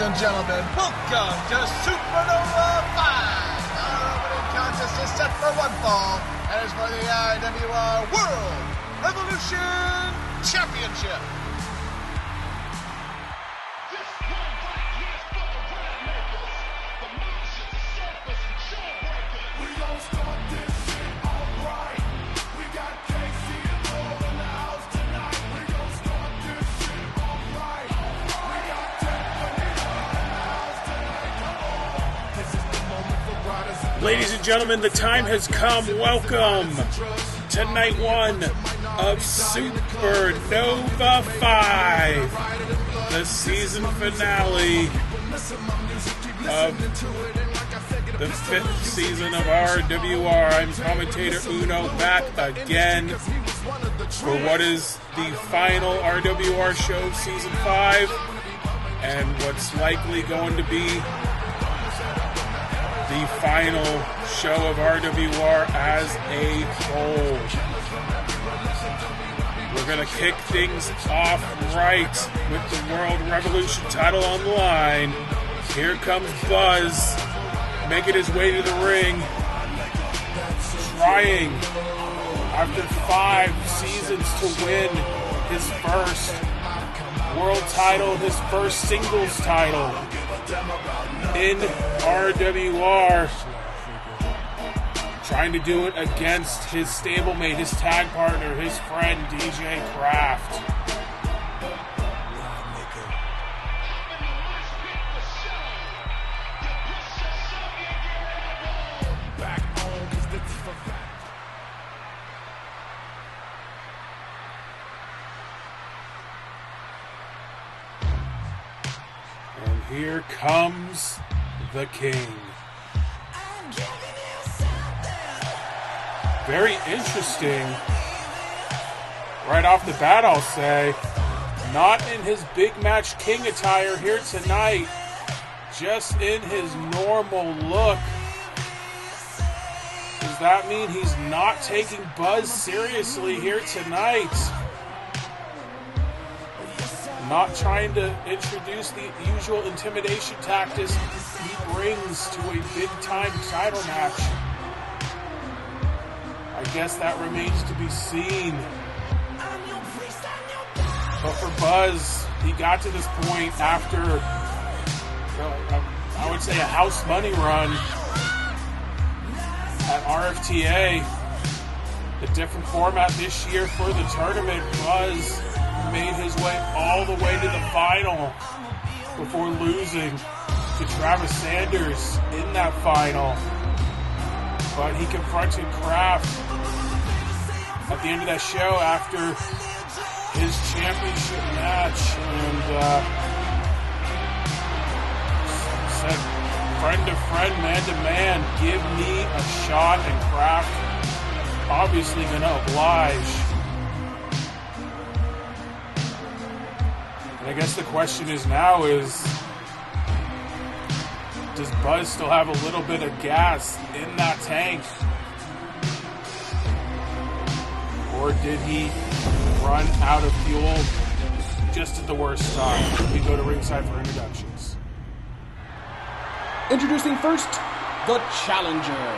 and gentlemen, welcome to Supernova V! Our opening contest is set for one fall, and is for the RWR World Revolution Championship. Ladies and gentlemen, the time has come. Welcome to night one of Supernova V, the season finale of the 5th season of RWR. I'm commentator Uno, back again for what is the final RWR show, season 5, and what's likely going to be the final show of RWR as a whole. We're going to kick things off right with the World Revolution title on the line. Here comes Buzz, making his way to the ring, trying after 5 seasons to win his first world title, his first singles title in RWR, trying to do it against his stablemate, his tag partner, his friend DJ Kraft. And here comes the King. Very interesting. Right off the bat, I'll say. Not in his big match King attire here tonight. Just in his normal look. Does that mean he's not taking Buzz seriously here tonight? Not trying to introduce the usual intimidation tactics he brings to a big-time title match. I guess that remains to be seen. But for Buzz, he got to this point after, I would say, a house money run at RFTA. The different format this year for the tournament. Buzz made his way all the way to the final before losing to Travis Sanders in that final. But he confronted Kraft at the end of that show after his championship match and said, friend to friend, man to man, give me a shot, and Kraft obviously gonna oblige. And I guess the question is now is, does Buzz still have a little bit of gas in that tank? Or did he run out of fuel just at the worst time? We go to ringside for introductions. Introducing first, the challenger.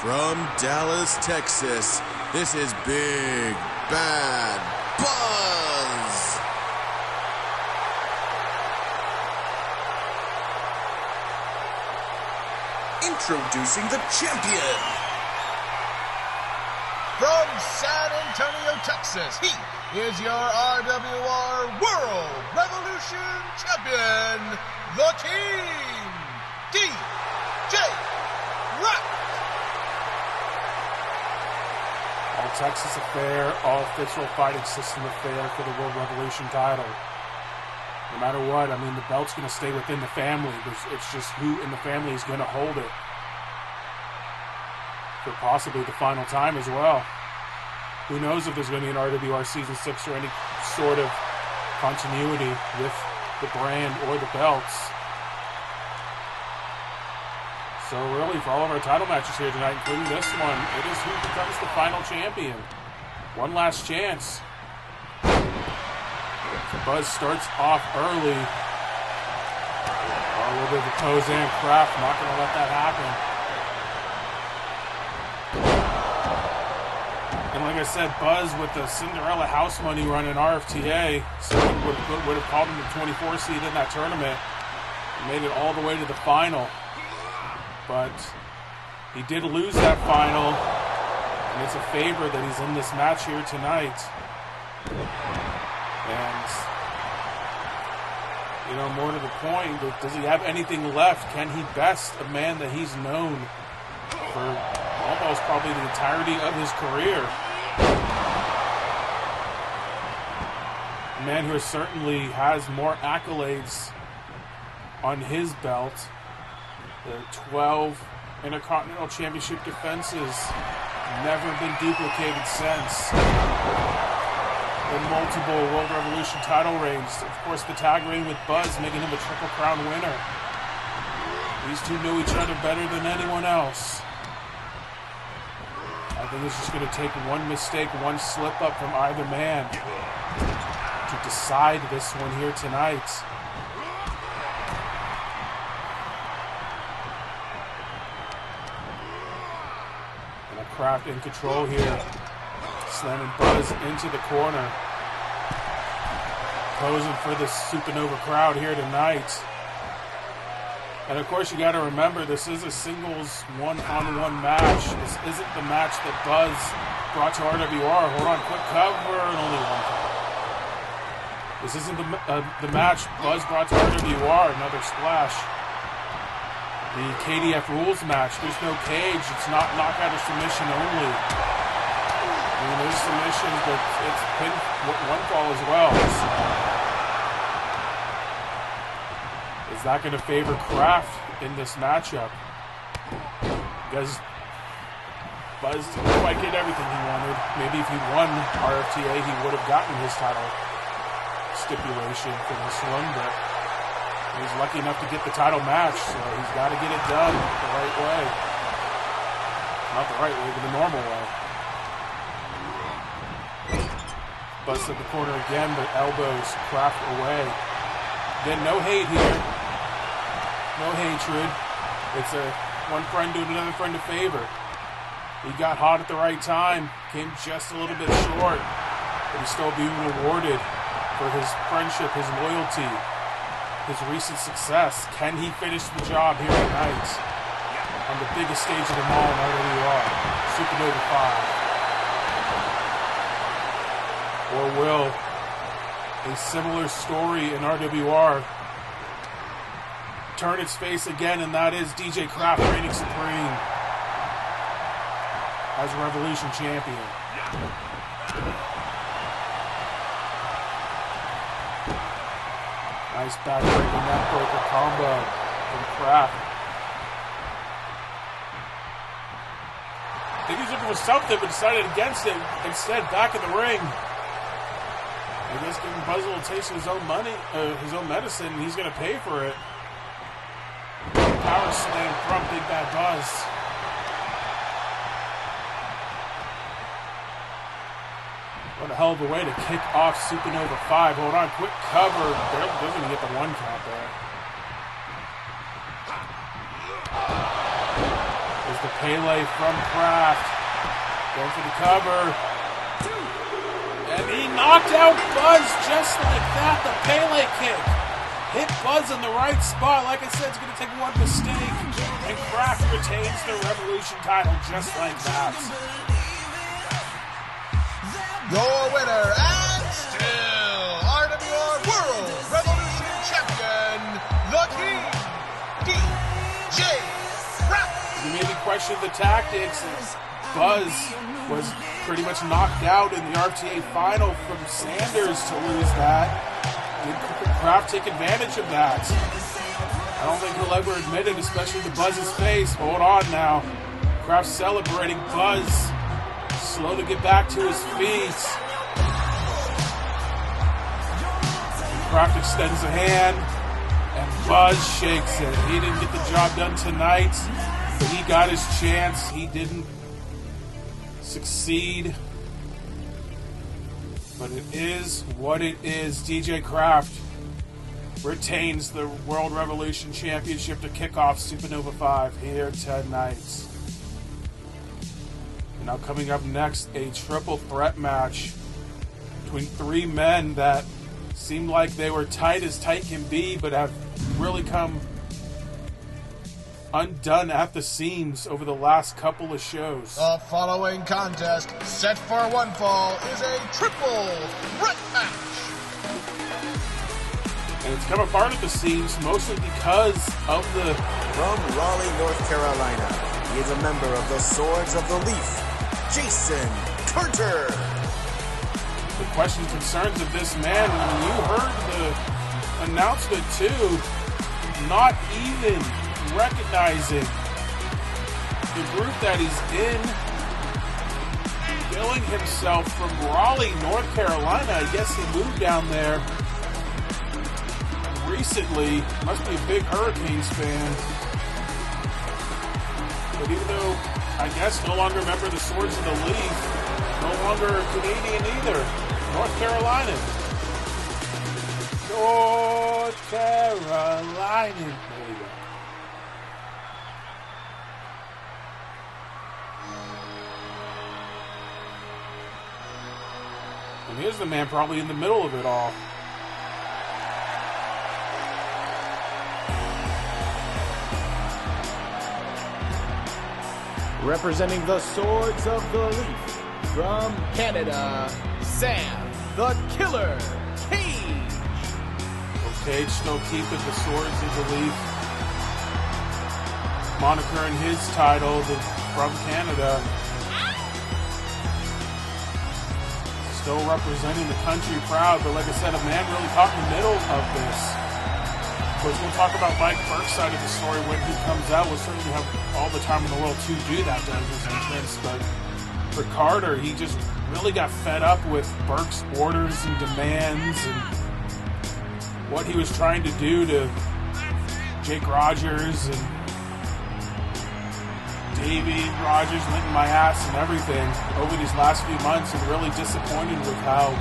From Dallas, Texas, this is Big Bad Buzz. Introducing the champion. From San Antonio, Texas, he is your RWR World Revolution Champion, the King, DJ Rock. All Texas affair, all official fighting system affair for the World Revolution title. No matter what, I mean, the belt's going to stay within the family. It's just who in the family is going to hold it for possibly the final time as well. Who knows if there's going to be an RWR Season 6 or any sort of continuity with the brand or the belts. So really, for all of our title matches here tonight, including this one, it is who becomes the final champion. One last chance. Buzz starts off early A little bit of a pose and Kraft, not going to let that happen. And like I said, Buzz with the Cinderella house money run in RFTA, so would have called him the 24 seed in that tournament. He made it all the way to the final. But he did lose that final, and it's a favor that he's in this match here tonight. And, you know, more to the point, does he have anything left? Can he best a man that he's known for almost probably the entirety of his career? A man who certainly has more accolades on his belt. The 12 Intercontinental Championship defenses, never been duplicated since. The multiple World Revolution title reigns. Of course, the tag reign with Buzz, making him a Triple Crown winner. These two know each other better than anyone else. I think it's just going to take one mistake, one slip up from either man to decide this one here tonight. And a Kraft in control here, slamming Buzz into the corner, posing for the Supernova crowd here tonight. And of course, you got to remember, this is a singles one-on-one match. This isn't the match that Buzz brought to RWR. Hold on, quick cover, and only one cover. This isn't the match Buzz brought to RWR. Another splash. The KDF rules match. There's no cage. It's not knockout or submission only. I mean, there's submissions, but it's pin one fall as well. So. Is that going to favor Kraft in this matchup? Because Buzz didn't quite get everything he wanted. Maybe if he won RFTA, he would have gotten his title stipulation for this one, but he's lucky enough to get the title match, so he's got to get it done the right way. Not the right way, but the normal way. Buzz at the corner again, but elbows Kraft away. Again, no hate here. No hatred. It's one friend doing another friend a favor. He got hot at the right time, came just a little bit short, but he's still being rewarded for his friendship, his loyalty, his recent success. Can he finish the job here tonight on the biggest stage of them all in RWR, Supernova V? Or will a similar story in RWR turn its face again, and that is DJ Kraft reigning supreme as Revolution champion. Nice backbreaking neckbreaker combo from Kraft. I think he's looking for something, but decided against it. Instead, back in the ring. I guess giving Buzz a little taste of his own money, his own medicine, and he's going to pay for it. Power slam from Big Bad Buzz. What a hell of a way to kick off Supernova V. Hold on, quick cover. They're going to get the one count there. There's the Pele from Kraft. Going for the cover. And he knocked out Buzz just like that. The Pele kick. Hit Buzz in the right spot. Like I said, it's going to take one mistake. And Kraft retains the Revolution title just like that. Your winner and still RWR World Revolution Champion, the King, DJ Kraft. You maybe question the tactics. Buzz was pretty much knocked out in the RTA final from Sanders to lose that. Did Kraft take advantage of that? I don't think he'll ever admit it, especially to Buzz's face. Hold on now. Kraft celebrating. Buzz slow to get back to his feet. Kraft extends a hand, and Buzz shakes it. He didn't get the job done tonight, but he got his chance. He didn't succeed. But it is what it is. DJ Kraft retains the World Revolution Championship to kick off Supernova 5 here tonight. And now coming up next, a triple threat match between three men that seemed like they were tight as tight can be, but have really come undone at the seams over the last couple of shows. The following contest, set for one fall, is a triple threat match. And it's come apart at the seams mostly because of the... From Raleigh, North Carolina, he is a member of the Swords of the Leaf, Jason Carter. The question concerns of this man, when you heard the announcement too, not even recognizing the group that he's in, billing himself from Raleigh, North Carolina. I guess he moved down there recently. Must be a big Hurricanes fan. But even though I guess no longer a member of the Swords of the Leaf, no longer a Canadian either. North Carolina. North Carolina. There you go. And here's the man probably in the middle of it all. Representing the Swords of the Leaf, from Canada, Sam the Killer Cage. Well, Cage still keeping the Swords of the Leaf moniker in his title, from Canada. Still representing the country proud, but like I said, a man really caught in the middle of this. Of course, we'll talk about Mike Burke's side of the story when he comes out. We'll certainly have all the time in the world to do that during his entrance, but for Carter, he just really got fed up with Burke's orders and demands and what he was trying to do to Jake Rogers and Davey Rogers, licking my ass and everything over these last few months, and really disappointed with how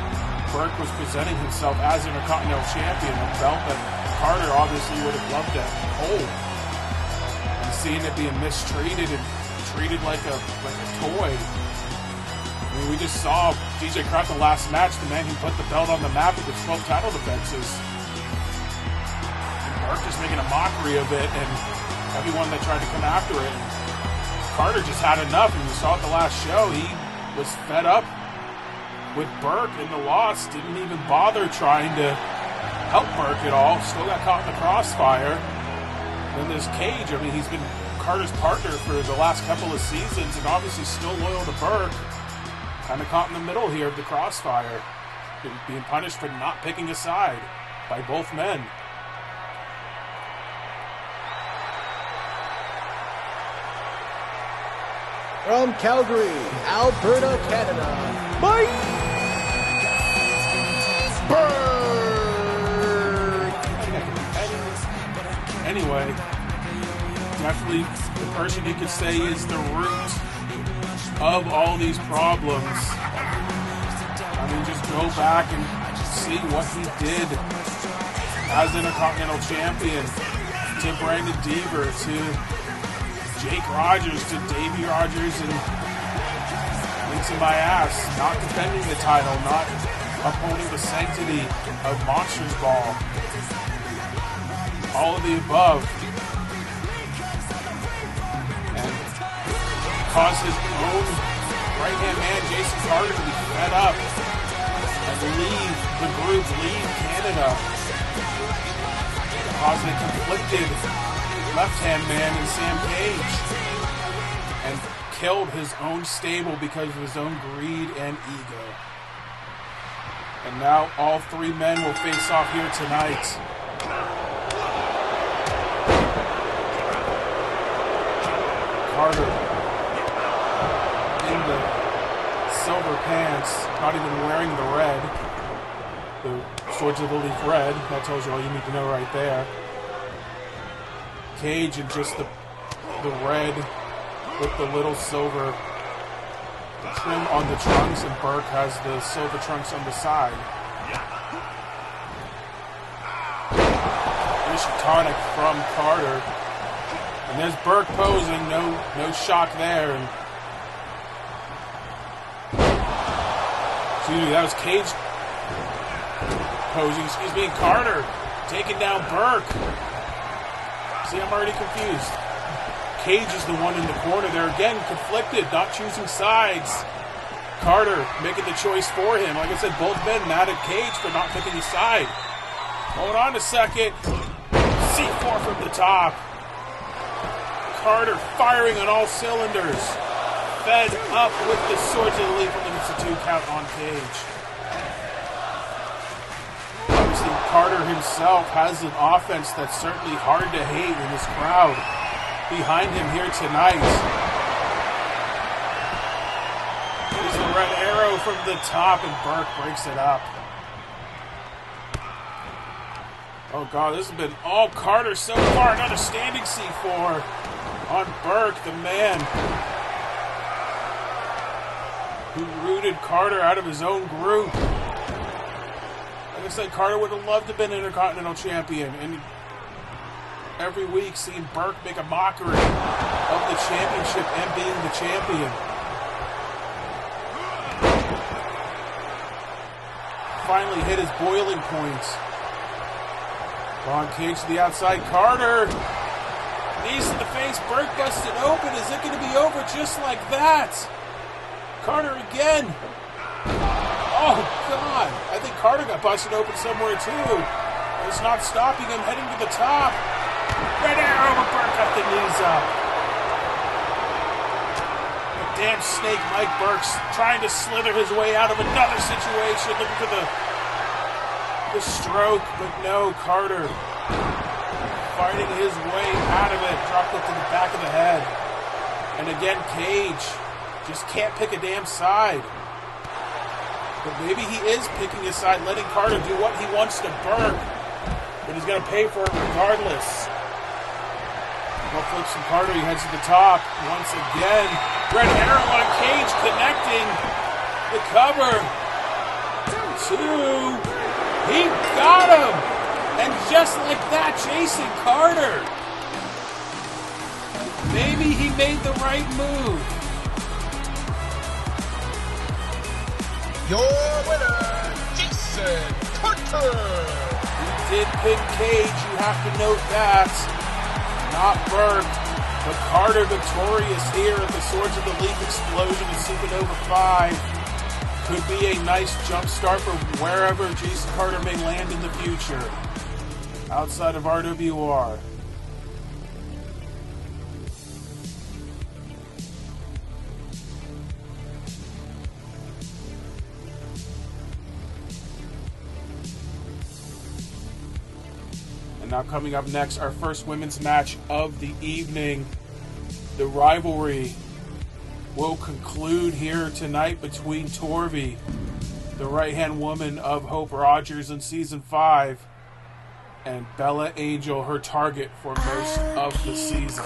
Burke was presenting himself as Intercontinental Champion, a belt that Carter obviously would have loved to hold. And seeing it being mistreated and treated like a toy. I mean, we just saw DJ Crowd the last match, the man who put the belt on the map with 12 title defenses. And Burke just making a mockery of it, and everyone that tried to come after it. Carter just had enough, and you saw at the last show, he was fed up with Burke in the loss, didn't even bother trying to help Burke at all, still got caught in the crossfire. And then there's Cage, I mean, he's been Carter's partner for the last couple of seasons, and obviously still loyal to Burke, kind of caught in the middle here of the crossfire, being punished for not picking a side by both men. From Calgary, Alberta, Canada, Mike Burke. Anyway, definitely the person you could say is the root of all these problems. I mean, just go back and see what he did as Intercontinental Champion to Brandon Deaver, to Jake Rogers, to Davey Rogers, and links in my ass, not defending the title, not upholding the sanctity of Monsters Ball. All of the above. And caused his own right-hand man, Jason Carter, to be fed up and leave the group, leave Canada. Causing a conflicted left-hand man in Sam Cage, and killed his own stable because of his own greed and ego. And now all three men will face off here tonight. Carter in the silver pants, not even wearing the red, the Swords of the Leaf red. That tells you all you need to know right there. Cage in just the red with the little silver trim on the trunks, and Burke has the silver trunks on the side. submission tonic from Carter. And there's Burke posing, no shock there. And that was Cage posing, and Carter taking down Burke. See, I'm already confused. Cage is the one in the corner. They're again conflicted, not choosing sides. Carter making the choice for him. Like I said, both men mad at Cage for not picking his side. Hold on a second. C4 from the top. Carter firing on all cylinders. Fed up with the Swords of the Leaf, and limits the 2 count on Cage. Obviously, Carter himself has an offense that's certainly hard to hate in this crowd behind him here tonight. There's the red arrow from the top, and Burke breaks it up. Oh God, this has been all Carter so far. Another standing C4 on Burke, the man who rooted Carter out of his own group. Like I said, Carter would have loved to have been Intercontinental Champion, and every week seeing Burke make a mockery of the championship and being the champion. Finally hit his boiling point. Ron Cage to the outside. Carter. Knees to the face. Burke busted open. Is it going to be over just like that? Carter again. Oh, God. I think Carter got busted open somewhere, too. It's not stopping him. Heading to the top. Red arrow, but Burke got the knees up. The damn snake Mike Burke's trying to slither his way out of another situation. Looking for the stroke, but no, Carter fighting his way out of it. Dropped it to the back of the head. And again, Cage just can't pick a damn side. But maybe he is picking his side, letting Carter do what he wants to Burke. But he's going to pay for it regardless. Well, flips from Carter, he heads to the top. Once again, red arrow on Cage connecting the cover. 2. He got him! And just like that, Jason Carter. Maybe he made the right move. Your winner, Jason Carter. He did pin Cage, you have to note that. Not Burke, but Carter victorious here at the Swords of the Leaf Explosion in Supernova V. Could be a nice jump start for wherever Jason Carter may land in the future, outside of RWR. And now coming up next, our first women's match of the evening. The rivalry will conclude here tonight between Torvi, the right-hand woman of Hope Rogers in Season 5, and Bella Angel, her target for most of the season.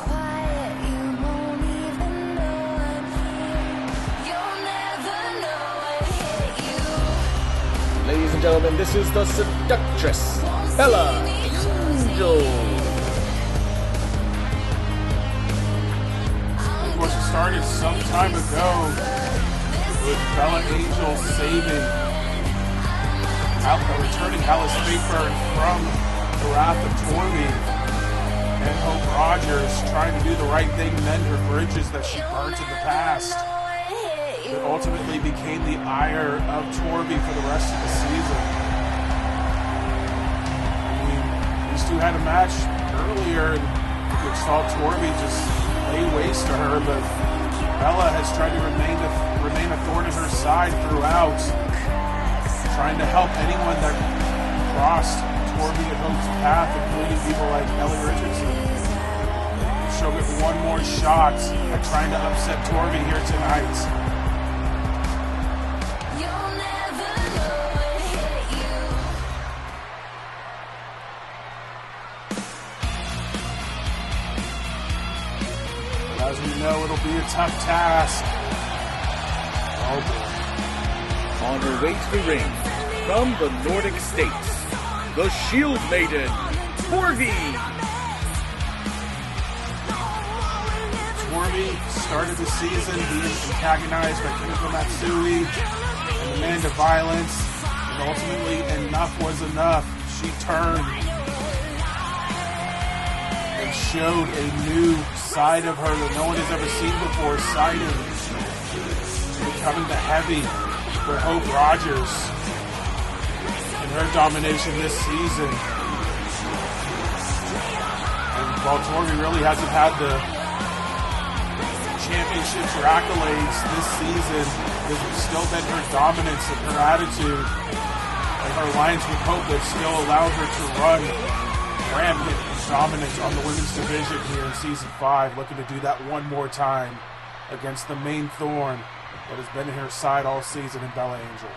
Ladies and gentlemen, this is the seductress, Bella Angel. It started some time ago with Bella Angel returning Alice Faithburn from the wrath of Torvi, and Hope Rogers trying to do the right thing, mend her bridges that she burnt in the past. It ultimately became the ire of Torvi for the rest of the season. I mean, these two had a match earlier, which saw Torvi just lay waste to her, but Bella has tried to remain a thorn in her side throughout, trying to help anyone that crossed Torvi and Hope's path, including people like Ellie Richardson. She'll get one more shot at trying to upset Torvi here tonight. As we know, it'll be a tough task. Oh boy. On her way to the ring, from the Nordic states, the Shield Maiden, Torvi. Torvi started the season being antagonized by Kimiko Matsui and Amanda Violence, and ultimately enough was enough. She turned and showed a new side of her that no one has ever seen before, siding, becoming the heavy for Hope Rogers in her domination this season. And while Torvi really hasn't had the championships or accolades this season, it's still been her dominance and her attitude and her alliance with Hope that still allowed her to run rampant dominance on the women's division here in Season 5, looking to do that one more time against the main thorn that has been at her side all season in Bella Angel.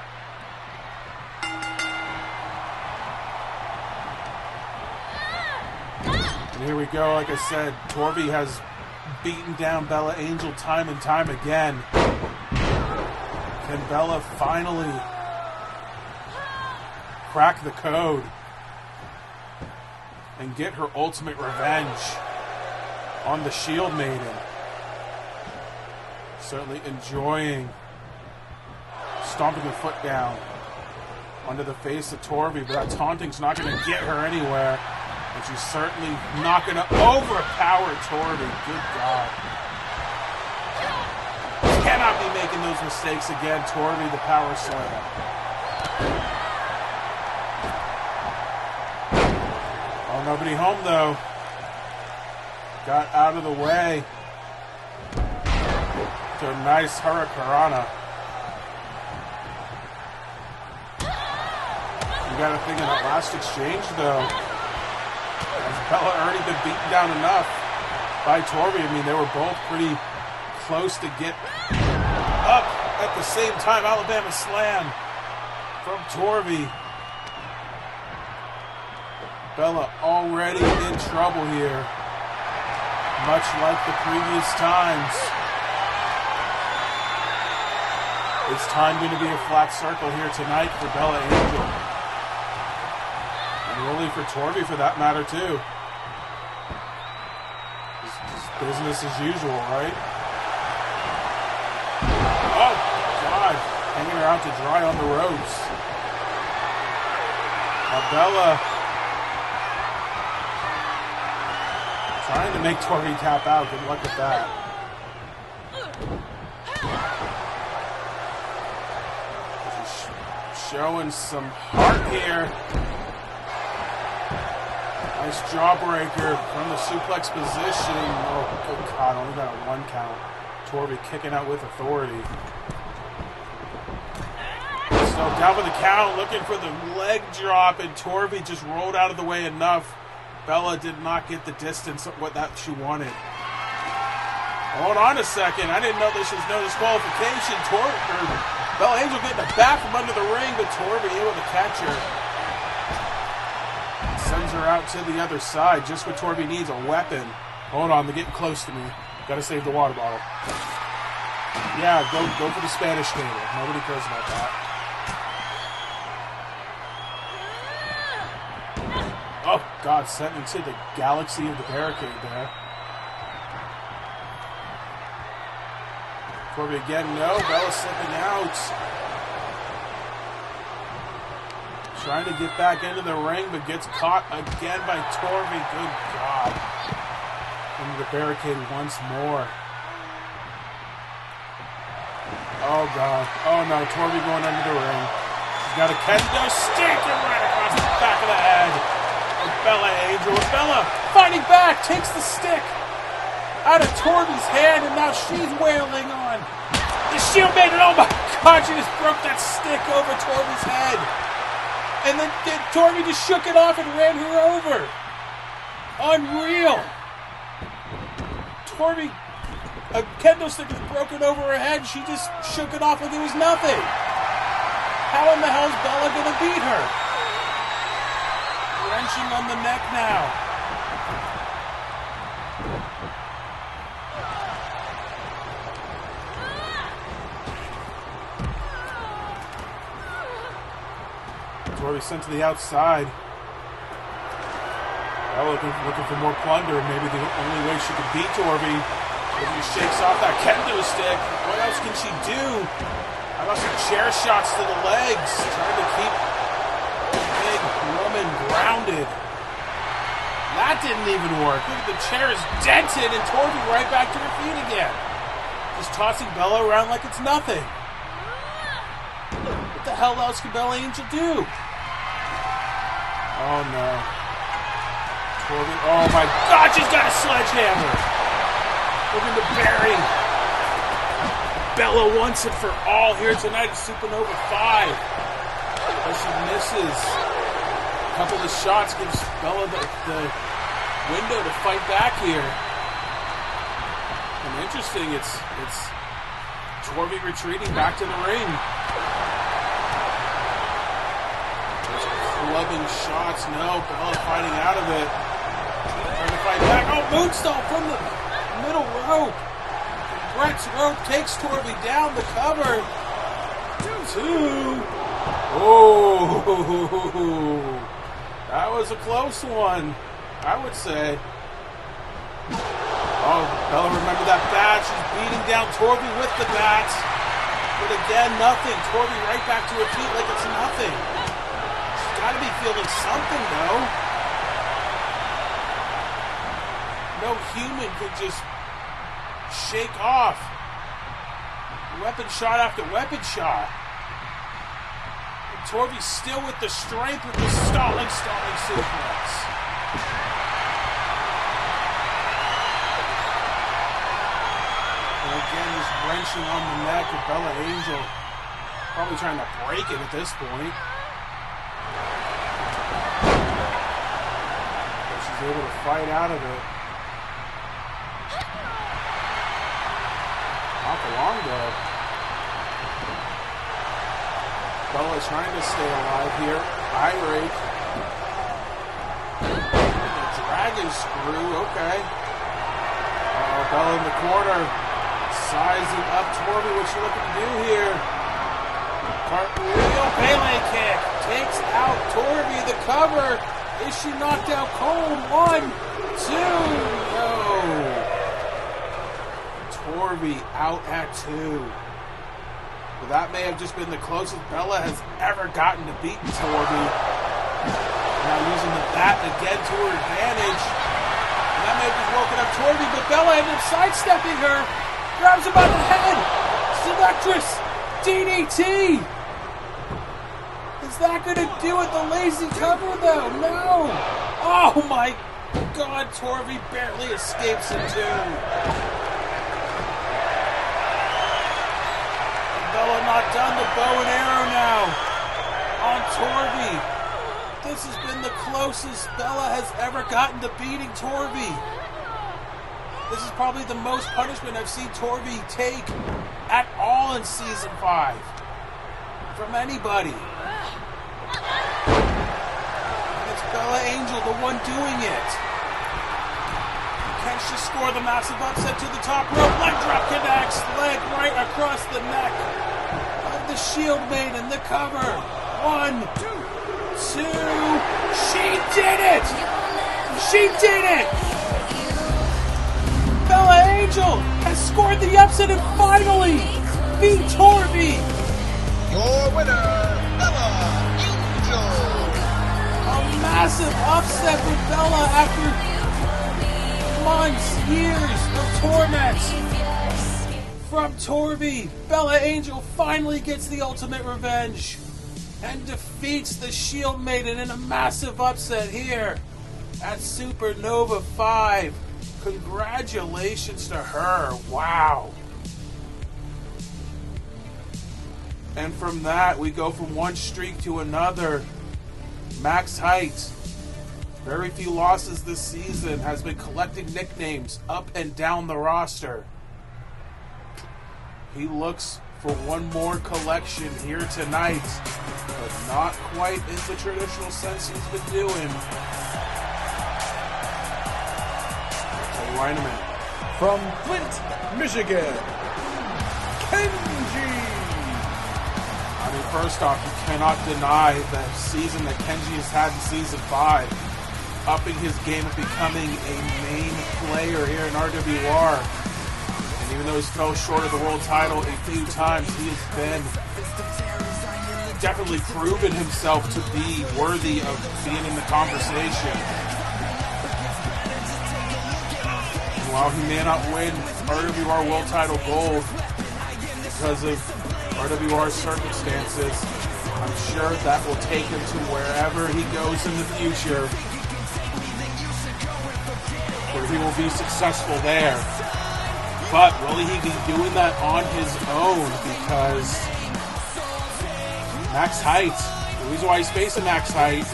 And here we go, like I said, Torvi has beaten down Bella Angel time and time again. Can Bella finally crack the code and get her ultimate revenge on the Shield Maiden? Certainly enjoying stomping the foot down onto the face of Torvi, but that taunting's not going to get her anywhere. And she's certainly not going to overpower Torvi. Good God. Cannot be making those mistakes again, Torvi, the power slam. Oh, nobody home, though. Got out of the way. To a nice Hurricanrana. You got to think in that last exchange, though, has Bella already been beaten down enough by Torvi? I mean, they were both pretty close to get up at the same time. Alabama slam from Torvi. Bella already in trouble here, much like the previous times. It's time going to be a flat circle here tonight for Bella Angel. And really for Torvi for that matter too. It's business as usual, right? Oh, God. Hanging her out to dry on the ropes. Now Bella trying to make Torvi tap out. Good luck with that. Showing some heart here. Nice jawbreaker from the suplex position. Oh, good God, only got a 1 count. Torvi kicking out with authority. So down with the count, looking for the leg drop, and Torvi just rolled out of the way enough. Bella did not get the distance of what that she wanted. Hold on a second. I didn't know this was no disqualification. Bella Angel getting it back from under the ring, but Torvi able to catch her. Sends her out to the other side. Just what Torvi needs, a weapon. Hold on, they're getting close to me. Gotta save the water bottle. Yeah, go for the Spanish table. Nobody cares about that. Oh, God, sent into the galaxy of the barricade there. Torvi again, no. Bella slipping out. Trying to get back into the ring, but gets caught again by Torvi. Good God. Into the barricade once more. Oh, God. Oh, no. Torvi going under the ring. She's got a kendo stick and right across the back of the head of Bella Angel. Bella fighting back, takes the stick out of Torvi's hand, and now she's wailing on the Shield Maiden. Oh my God, she just broke that stick over Torvi's head. And then Torvi just shook it off and ran her over. Unreal. Torvi, a kendo stick was broken over her head. She just shook it off like it was nothing. How in the hell is Bella going to beat her? Wrenching on the neck now. Torvi sent to the outside. Bella looking for more plunder. Maybe the only way she could beat Torvi if she shakes off that kendo stick. What else can she do? How about some chair shots to the legs? Trying to keep the big woman grounded. That didn't even work. Look at the chair is dented and Torvi right back to her feet again. Just tossing Bella around like it's nothing. What the hell else can Bella Angel do? Oh no. Torvi, oh my God, she's got a sledgehammer. Looking to bury Bella once and for all here tonight at Supernova V. As she misses. A couple of shots gives Bella the window to fight back here. And interesting, it's Torvi retreating back to the ring. There's clubbing shots. No, Bella fighting out of it. Trying to fight back. Oh, moonsault from the middle rope. Brett's rope takes Torvi down the cover. 2. Oh, that was a close one, I would say. Oh, Bella, remember that bat. She's beating down Torvi with the bat. But again, nothing. Torvi right back to her feet like it's nothing. She's got to be feeling something, though. No human could just shake off weapon shot after weapon shot. And Torvi's still with the strength with the stalling suplex. And again, just wrenching on the neck of Bella Angel. Probably trying to break it at this point. But she's able to fight out of it. Not for long, though. Bella trying to stay alive here. Eye rake. The dragon screw, okay. Bella in the corner. Sizing up Torvi. What's she looking to do here? Cartwheel, Pele kick. Takes out Torvi, the cover. Is she knocked out cold? 1, 2, no. Torvi out at 2. Well, that may have just been the closest Bella has ever gotten to beating Torvi. Now using the bat again to her advantage. And that may have just woken up Torvi, but Bella ended up sidestepping her. Grabs him by the head. Selectress DDT. Is that going to do it? The lazy cover, though? No. Oh, my God. Torvi barely escapes it, too. Bella not done. The bow and arrow now on Torvi. This has been the closest Bella has ever gotten to beating Torvi. This is probably the most punishment I've seen Torvi take at all in Season 5 from anybody. And it's Bella Angel, the one doing it. Can she score the massive upset to the top rope? Leg drop connects, leg right across the neck of the Shield Maiden, the cover. 1, 2, she did it! She did it! Bella Angel has scored the upset and finally beat Torvi. Your winner, Bella Angel. A massive upset for Bella after months, years of torment from Torvi. Bella Angel finally gets the ultimate revenge and defeats the Shield Maiden in a massive upset here at Supernova V. Congratulations to her. Wow. And from that, we go from one streak to another. Max Height, very few losses this season, has been collecting nicknames up and down the roster. He looks for one more collection here tonight, but not quite in the traditional sense he's been doing. Right a minute. From Flint, Michigan, Kenji. I mean, first off, you cannot deny the season that Kenji has had in Season 5. upping his game and becoming a main player here in RWR. And even though he's fell short of the world title a few times, he has been definitely proven himself to be worthy of being in the conversation. And while he may not win RWR world title gold because of RWR circumstances, I'm sure that will take him to wherever he goes in the future, where he will be successful there. But will he be doing that on his own? Because Max Height, the reason why he's facing Max Height,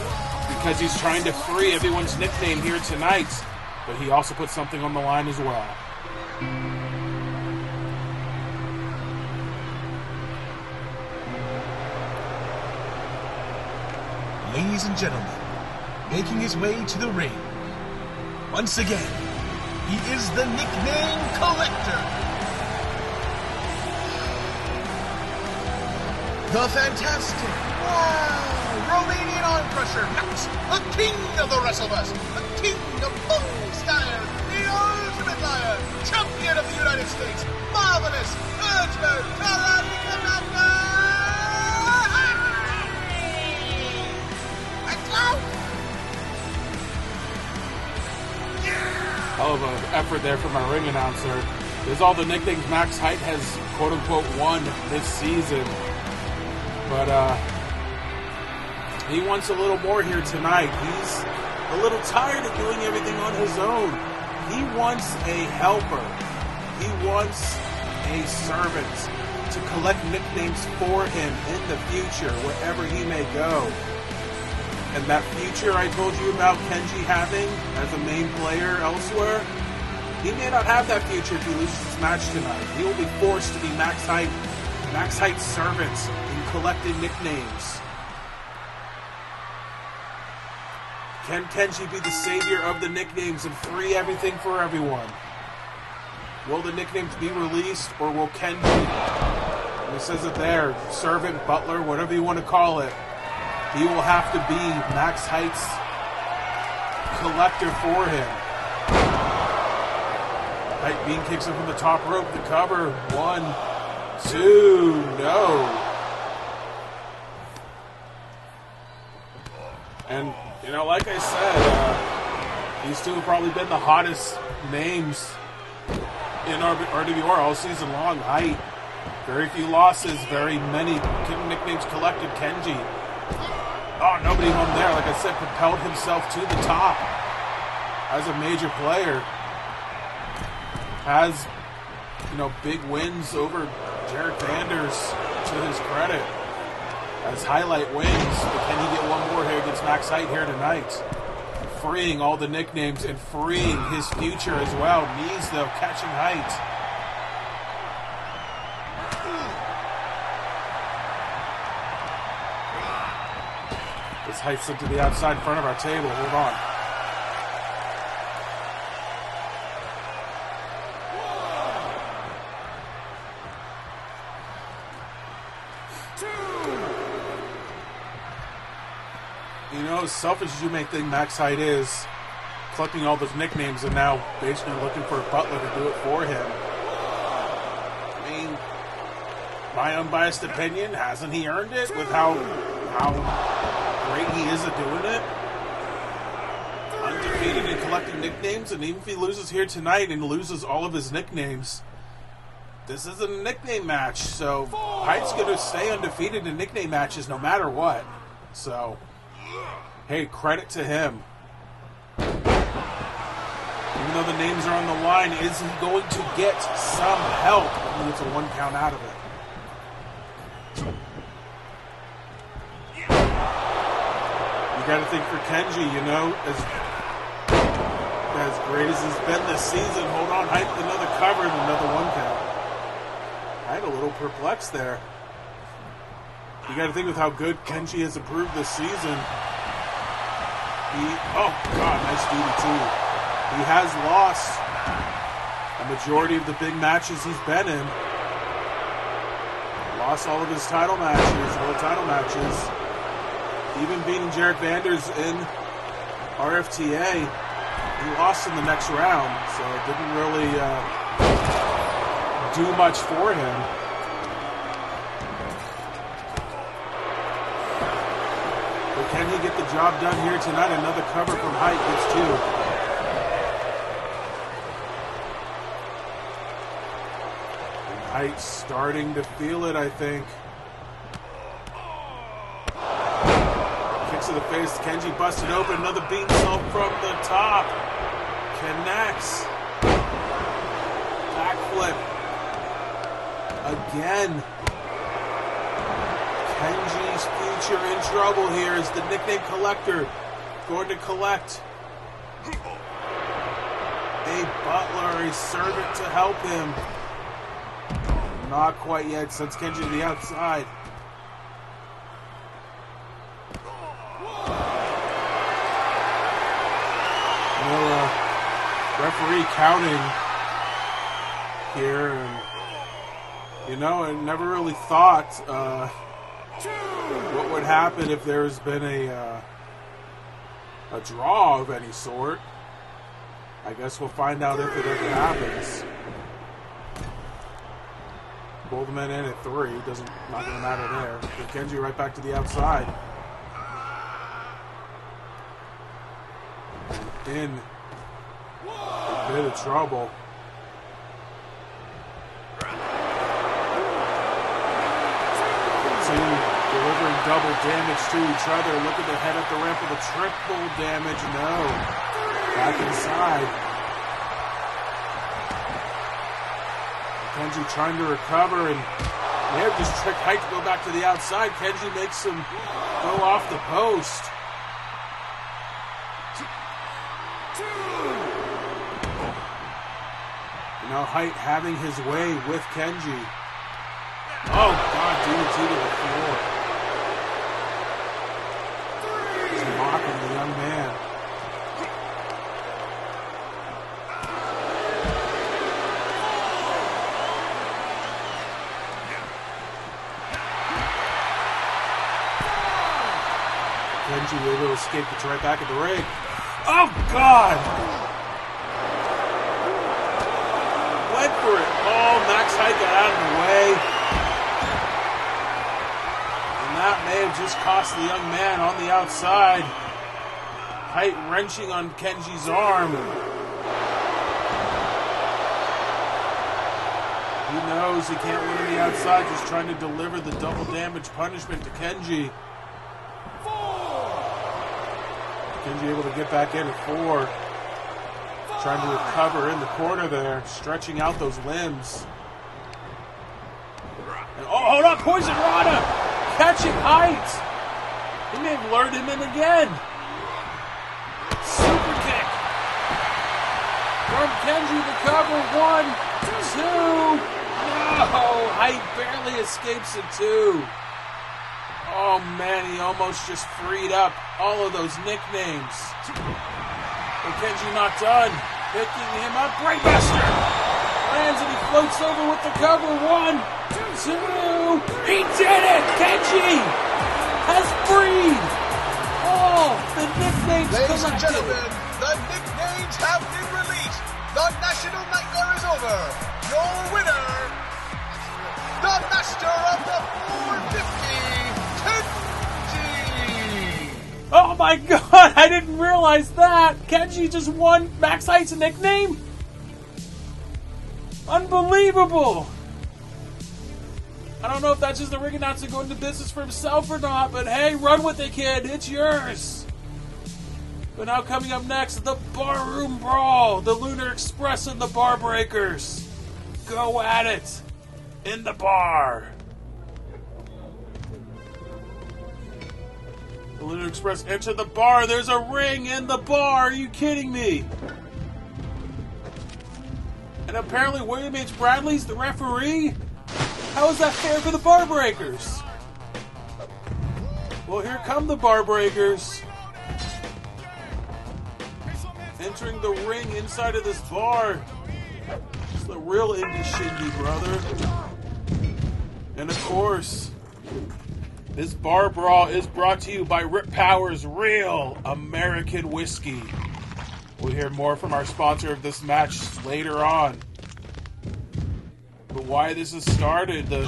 because he's trying to free everyone's nickname here tonight, but he also put something on the line as well. Ladies and gentlemen, making his way to the ring, once again, he is the nickname collector. The fantastic, Romanian arm crusher, Max, a king of the Wrestleverse, a king of full style, the ultimate lion, champion of the United States, marvelous, Urgent, Karate Commander! Hell of an effort there from our ring announcer. There's all the nicknames Max Height has quote-unquote won this season. But he wants a little more here tonight. He's a little tired of doing everything on his own. He wants a helper. He wants a servant to collect nicknames for him in the future, wherever he may go. And that future I told you about Kenji having as a main player elsewhere, he may not have that future if he loses his match tonight. He will be forced to be Max Height's servant in collecting nicknames. Can Kenji be the savior of the nicknames and free everything for everyone? Will the nicknames be released, or will Kenji, and it says it there, servant, butler, whatever you want to call it, he will have to be Max Height's collector for him. Height bean kicks him from the top rope, the cover. 1, 2, no. And, you know, like I said, these two have probably been the hottest names in RWR all season long. Height, very few losses, very many nicknames collected. Kenji, oh, nobody home there. Like I said, propelled himself to the top as a major player. Has, you know, big wins over Jared Vanders to his credit as highlight wins. But can he get one more here against Max Height here tonight? Freeing all the nicknames and freeing his future as well. Knees, though, catching Height. This Height slipped to the outside front of our table. Hold on. You know, as selfish as you may think Max Height is, collecting all those nicknames and now basically looking for a butler to do it for him. I mean, my unbiased opinion, hasn't he earned it with how great he is at doing it? Undefeated in collecting nicknames, and even if he loses here tonight and loses all of his nicknames, this isn't a nickname match, so Height's going to stay undefeated in nickname matches no matter what. So, hey, credit to him. Even though the names are on the line, is he going to get some help? I mean, it's a 1 count out of it. You got to think for Kenji, you know, as great as he's been this season. Hold on, Height, another cover and another 1 count. Height a little perplexed there. You got to think with how good Kenji has improved this season. Oh God, nice DDT. He has lost a majority of the big matches he's been in. Lost all of his title matches, world title matches. Even beating Jared Vanders in RFTA, he lost in the next round, so it didn't really do much for him. But can he get the job done here tonight? Another cover from Height, gets two. And Height starting to feel it, I think. Kicks to the face, Kenji busted open, another beansault from the top. Connects. Backflip. Again. Kenji's future in trouble here as the nickname collector going to collect a butler, a servant to help him. Not quite yet, sends Kenji to the outside. Referee counting here, and I never really thought what would happen if there's been a draw of any sort. I guess we'll find out if it ever happens. Both men in at 3, not going to matter there. But Kenji right back to the outside. In a bit of trouble. Delivering double damage to each other. Looking to head up the ramp with a triple damage. No. Back inside. Kenji trying to recover, and they have just tricked Height to go back to the outside. Kenji makes him go off the post. Height having his way with Kenji. Oh, God, DDT to the floor. He's mocking the young man. Kenji able to escape, gets right back at the ring. Oh, God! Went for it. Oh, Max Height got out of the way. And that may have just cost the young man on the outside. Height wrenching on Kenji's arm. He knows he can't win on the outside, just trying to deliver the double damage punishment to Kenji. Kenji able to get back in at 4. Trying to recover in the corner there, stretching out those limbs. And, oh, hold on, Poison Rana! Catching Height! He may have lured him in again. Super kick. From Kenji to cover. 1, 2. No! Height barely escapes at 2. Oh, man, he almost just freed up all of those nicknames. But Kenji not done. Picking him up. Brainbuster! Lands and he floats over with the cover. 1, 2. He did it! Kenji has freed all the nicknames. Ladies and gentlemen, the nicknames have been released. The National Nightmare is over. Your winner, the Master of the 450, Kenji. Oh my God, I didn't realize that. Kenji just won Max Height's nickname? Unbelievable. I don't know if that's just the ring announcer going into business for himself or not, but hey, run with it, kid. It's yours. But now coming up next, the Barroom Brawl. The Lunar Express and the Bar Breakers. Go at it in the bar. The Lunar Express enter the bar. There's a ring in the bar. Are you kidding me? And apparently William H. Bradley's the referee? How is that fair for the Bar Breakers? Well, here come the Bar Breakers. Entering the ring inside of this bar. It's the real indie shindy, brother. And of course, This bar brawl is brought to you by Rip Power's Real American Whiskey. We'll hear more from our sponsor of this match later on. But why this has started, the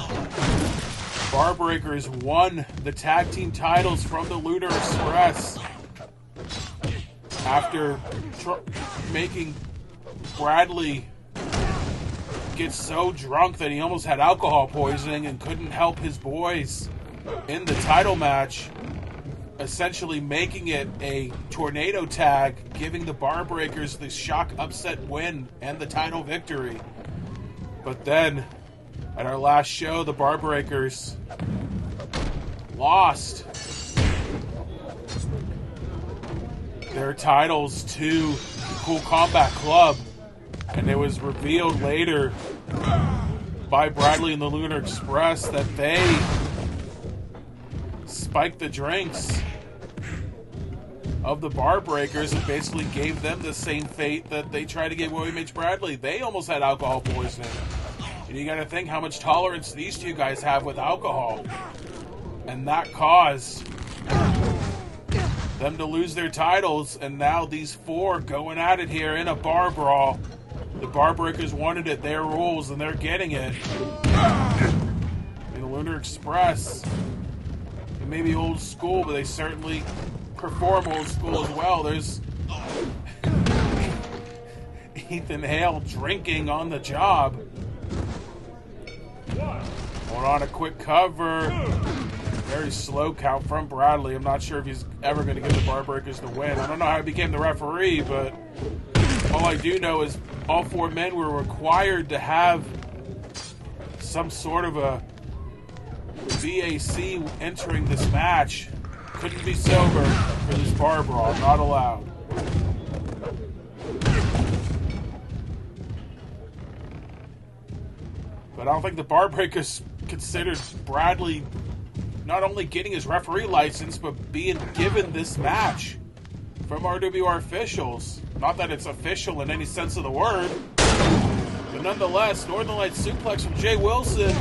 Bar Breakers won the tag team titles from the Lunar Express after making Bradley get so drunk that he almost had alcohol poisoning and couldn't help his boys in the title match, essentially making it a tornado tag, giving the Bar Breakers the shock upset win and the title victory. But then, at our last show, the Bar Breakers lost their titles to Cool Combat Club, and it was revealed later by Bradley and the Lunar Express that they spiked the drinks of the Bar Breakers and basically gave them the same fate that they tried to give William H. Bradley. They almost had alcohol poisoning. And you gotta think how much tolerance these two guys have with alcohol. And that caused them to lose their titles, and now these four going at it here in a bar brawl. The Bar Breakers wanted it, their rules, and they're getting it. And the Lunar Express, they may be old school, but they certainly perform old school as well. There's Ethan Hale drinking on the job. Going on a quick cover. Very slow count from Bradley. I'm not sure if he's ever going to give the Bar Breakers the win. I don't know how he became the referee, but all I do know is all four men were required to have some sort of a VAC entering this match. Couldn't be sober for this bar brawl. Not allowed. But I don't think the Bar Breakers considered Bradley not only getting his referee license, but being given this match from RWR officials. Not that it's official in any sense of the word, but nonetheless, Northern Lights suplex from Jay Wilson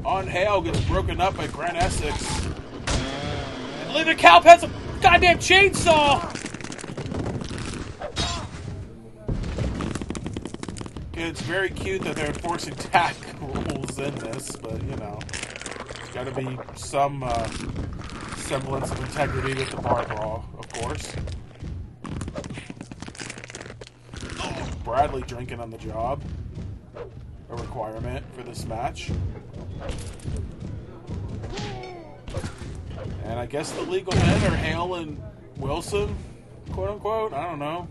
on Hale gets broken up by Grant Essex. And Linda Kalp has a goddamn chainsaw! Okay, it's very cute that they're enforcing tag rules in this, but you know, there's got to be some semblance of integrity with the bar brawl, of course. Bradley drinking on the job, a requirement for this match. And I guess the legal men are Hale and Wilson, quote unquote. I don't know.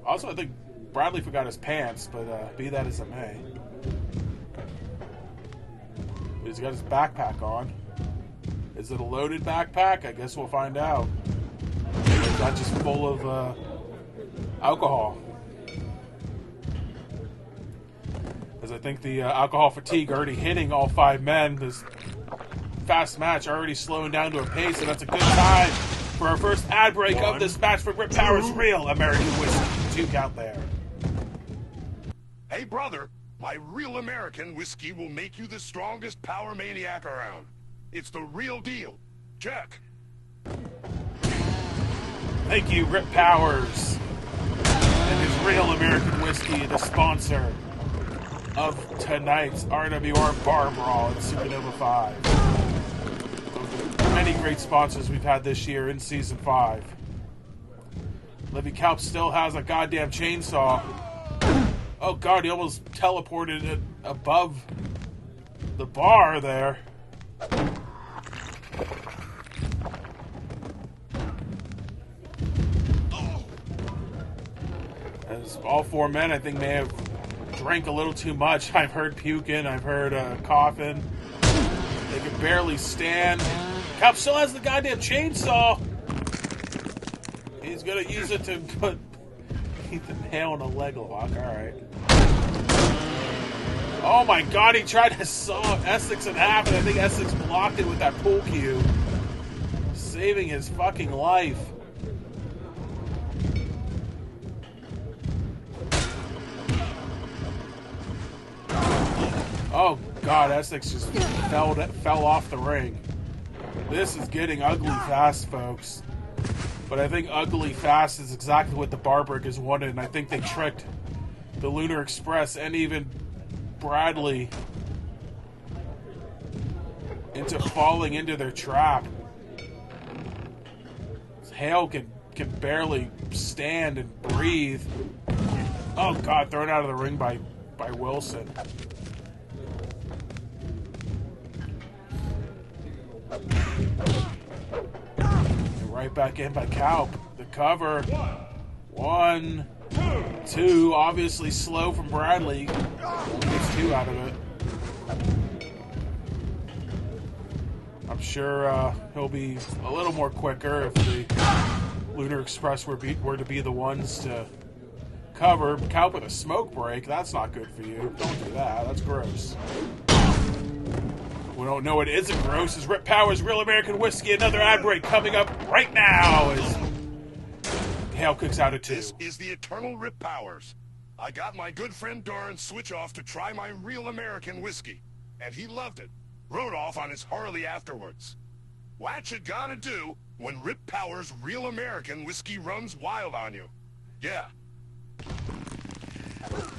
Also, I think Bradley forgot his pants, but be that as it may. But he's got his backpack on. Is it a loaded backpack? I guess we'll find out. It's not just full of alcohol. As I think the alcohol fatigue already hitting all five men. This fast match already slowing down to a pace, and that's a good time for our first ad break of this match for Rip Power's Real American Whiskey. 2 count there. Hey, brother, my Real American Whiskey will make you the strongest power maniac around. It's the real deal. Check. Thank you, Rip Powers, and his Real American Whiskey, the sponsor of tonight's RWR Bar Brawl in Supernova 5. Many great sponsors we've had this year in Season 5. Livy Kalp still has a goddamn chainsaw. Oh god, he almost teleported it above the bar there. As all four men, I think, may have drank a little too much. I've heard puking, I've heard coughing. They can barely stand. Kalp still has the goddamn chainsaw. He's gonna use it to put Ethan Hale in a leg lock. Alright. Oh my god, he tried to saw Essex in half, and I think Essex blocked it with that pool cue. Saving his fucking life. Oh God, Essex just fell off the ring. This is getting ugly fast, folks. But I think ugly fast is exactly what the Barbarickers wanted, and I think they tricked the Lunar Express and even Bradley into falling into their trap. Hale can barely stand and breathe. Oh God, thrown out of the ring by Wilson. And right back in by Kaup. The cover. 1, 2. Obviously slow from Bradley. Gets 2 out of it. I'm sure he'll be a little more quicker if the Lunar Express were to be the ones to cover. Kaup with a smoke break. That's not good for you. Don't do that. That's gross. We don't know what isn't gross. Is Rip Powers Real American Whiskey. Another ad break coming up right now as Hale kicks out at 2. This is the eternal Rip Powers. I got my good friend Doran switch off to try my Real American Whiskey, and he loved it. Rode off on his Harley afterwards. What you gonna do when Rip Powers Real American Whiskey runs wild on you? Yeah.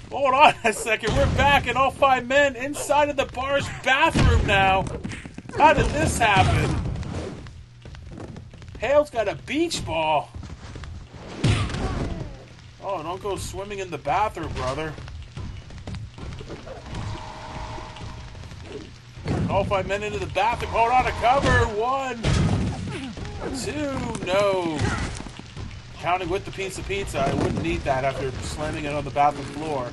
Hold on a second. We're back, and all 5 men inside of the bar's bathroom now. How did this happen? Hale's got a beach ball. Oh, don't go swimming in the bathroom, brother. All 5 men into the bathroom. Hold on, a cover. 1, 2, no. Counting with the piece of pizza. I wouldn't need that after slamming it on the bathroom floor.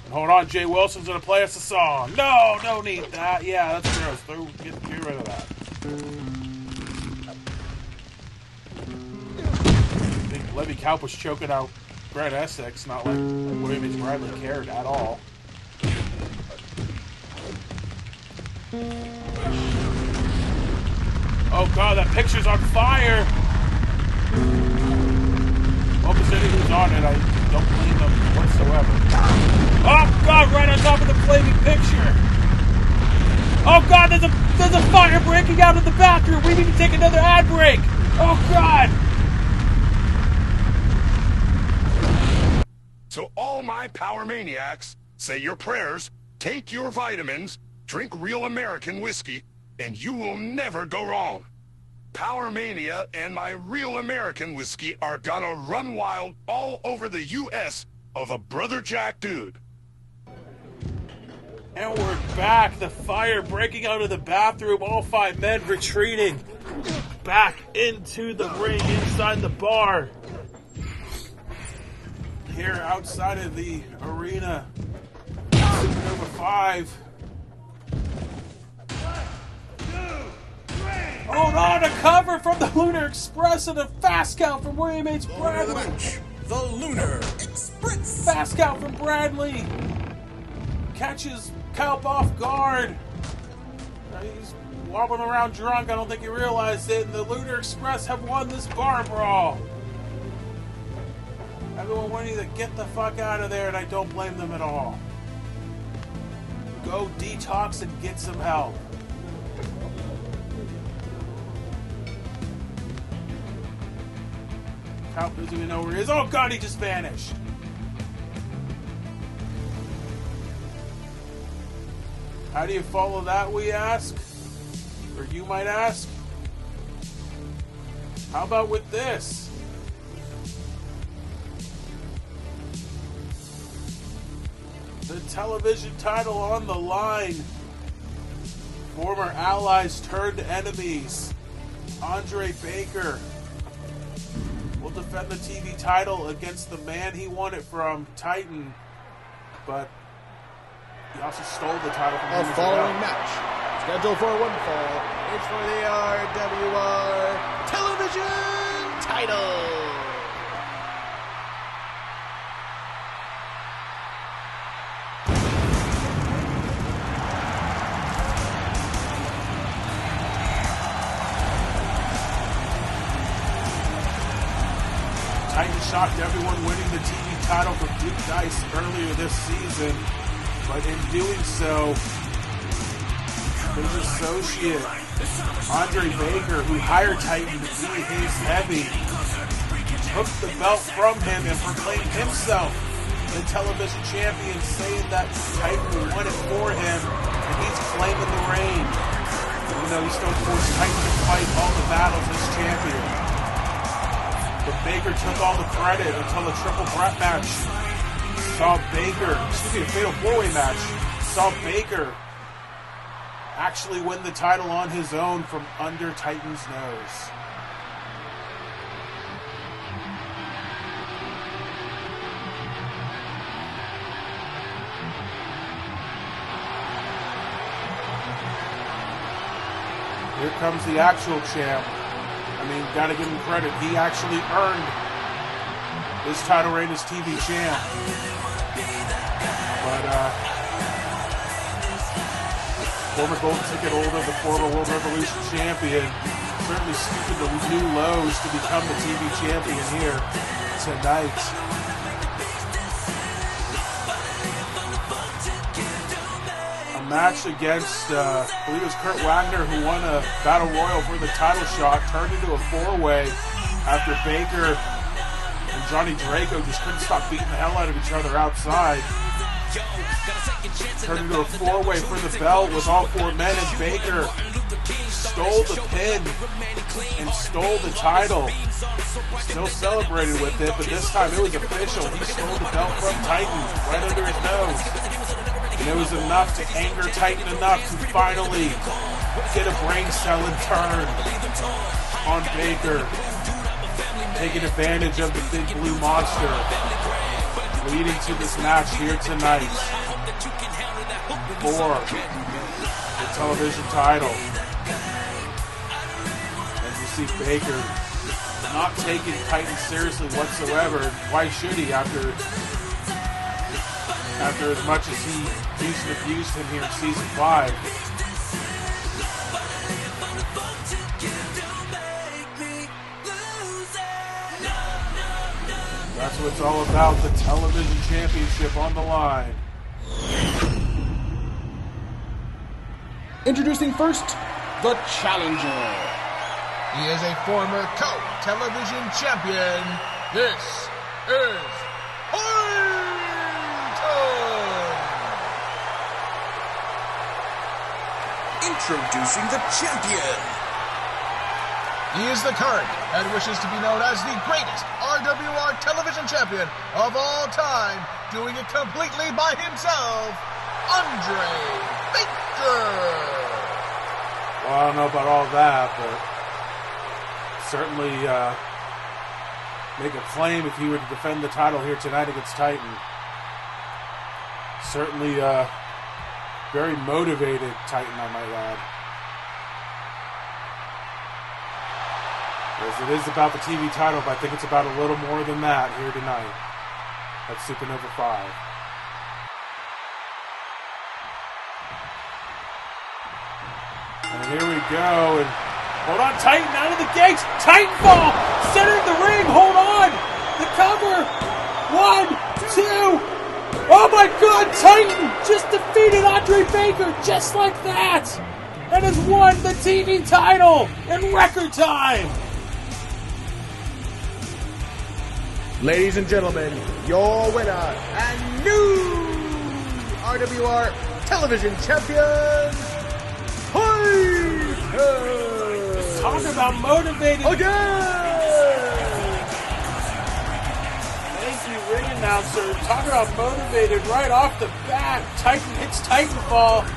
And hold on, Jay Wilson's going to play us a song. No, don't need that. Yeah, that's gross. Get rid of that. I think Levy Kaup was choking out Brad Essex, not like William H. Bradley cared at all. Oh God, that picture's on fire! Well, considering who's on it, I don't blame them whatsoever. Oh God, right on top of the flaming picture! Oh God, there's a fire breaking out of the bathroom! We need to take another ad break! Oh God! So all my Power Maniacs, say your prayers, take your vitamins, drink Real American Whiskey, and you will never go wrong. Power Mania and my Real American Whiskey are gonna run wild all over the U.S. of a Brother Jack dude. And we're back. The fire breaking out of the bathroom. All 5 men retreating back into the ring inside the bar. Here outside of the arena. Supernova 5. Hold on, a cover from the Lunar Express and a fast count from William H. Bradley. The Lunar Express. Fast count from Bradley. Catches Kaup off guard. He's wobbling around drunk. I don't think he realized it. And the Lunar Express have won this bar brawl. Everyone wanting to get the fuck out of there, and I don't blame them at all. Go detox and get some help. Kaup doesn't even know where he is. Oh God, he just vanished. How do you follow that, we ask? Or you might ask? How about with this? The television title on the line. Former allies turned enemies. Andre Baker will defend the TV title against the man he won it from, Titan. But he also stole the title from him The as following well. match, scheduled for one fall, it's for the RWR Television title. Titan shocked everyone winning the TV title from Duke Dice earlier this season, but in doing so, his associate, Andre Baker, who hired Titan to be his heavy, took the belt from him and proclaimed himself the television champion, saying that Titan won it for him, and he's claiming the reign. Even though he still forced Titan to fight all the battles as champion. But Baker took all the credit until a triple threat match saw Baker, a fatal four-way match, saw Baker actually win the title on his own from under Titan's nose. Here comes the actual champ. I mean, gotta give him credit. He actually earned his title reign as TV champ. But, former Golden Ticket holder, the former World Revolution champion, certainly stooping to new lows to become the TV champion here tonight. Match against, I believe it was Kurt Wagner, who won a Battle Royal for the title shot, turned into a four-way after Baker and Johnny Draco just couldn't stop beating the hell out of each other outside. Turned into a four-way for the belt with all four men, and Baker stole the pin and stole the title. Still celebrated with it, but this time it was official. He stole the belt from Titan right under his nose. And it was enough to anger Titan enough to finally get a brain cell in turn on Baker, taking advantage of the big blue monster, leading to this match here tonight for the television title. And you see Baker not taking Titan seriously whatsoever. Why should he after as much as he used and abused him here in Season 5. That's what it's all about, the television championship on the line. Introducing first, the challenger. He is a former co-television champion. This is Introducing the champion. He is the current and wishes to be known as the greatest RWR television champion of all time, doing it completely by himself, Andre Baker. Well, I don't know about all that, but certainly make a claim if he were to defend the title here tonight against Titan. Certainly very motivated Titan, I might add. As it is about the TV title, but I think it's about a little more than that here tonight at Supernova 5. And here we go, and hold on, Titan out of the gates, Titanfall, centering the ring, hold on, the cover, 1, 2, oh my God, Titan just defeated Andre Baker just like that, and has won the TV title in record time. Ladies and gentlemen, your winner and new RWR television champion, Titan! Talk about motivated Again! Thank you, ring announcer. Talk about motivated right off the bat. Titan hits Titanfall,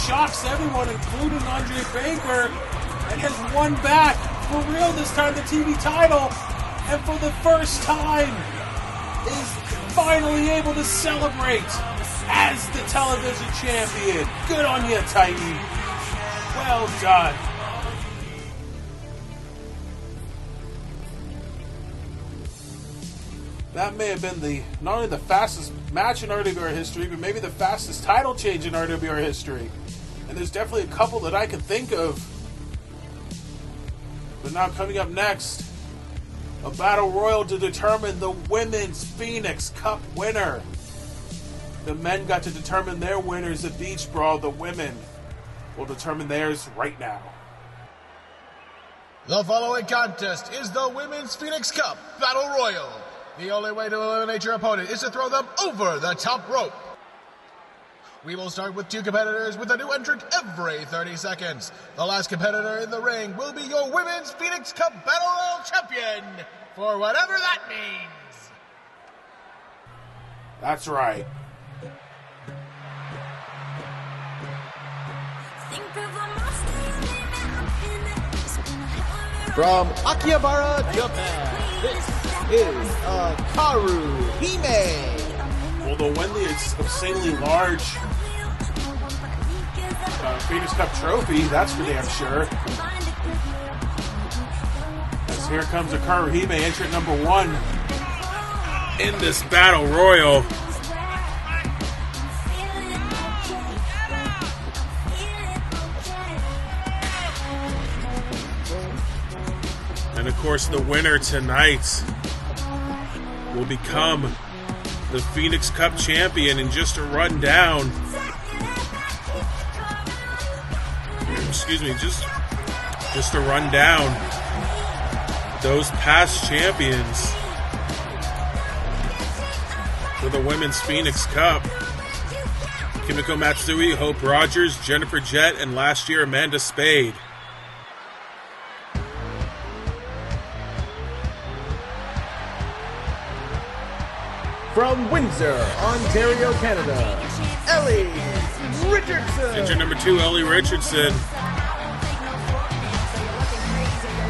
shocks everyone, including Andre Baker, and has won back, for real this time, the TV title. And for the first time, is finally able to celebrate as the television champion. Good on you, Titan. Well done. That may have been not only the fastest match in RWR history, but maybe the fastest title change in RWR history. And there's definitely a couple that I can think of. But now coming up next, a battle royal to determine the Women's Phoenix Cup winner. The men got to determine their winners of Beach Brawl. The women will determine theirs right now. The following contest is the Women's Phoenix Cup Battle Royal. The only way to eliminate your opponent is to throw them over the top rope. We will start with 2 competitors with a new entrant every 30 seconds. The last competitor in the ring will be your Women's Phoenix Cup Battle Royal champion, for whatever that means. That's right. From Akihabara, Japan, this is Karu Hime. Well, they'll win the obscenely large Phoenix Cup trophy, that's for damn sure. As here comes Akaru Hime, entrant number 1 in this battle royal. And of course, the winner tonight will become the Phoenix Cup champion. And just to run down, just to run down those past champions for the Women's Phoenix Cup: Kimiko Matsui, Hope Rogers, Jennifer Jett, and last year Amanda Spade. From Windsor, Ontario, Canada, Ellie Richardson. Entrant number 2, Ellie Richardson.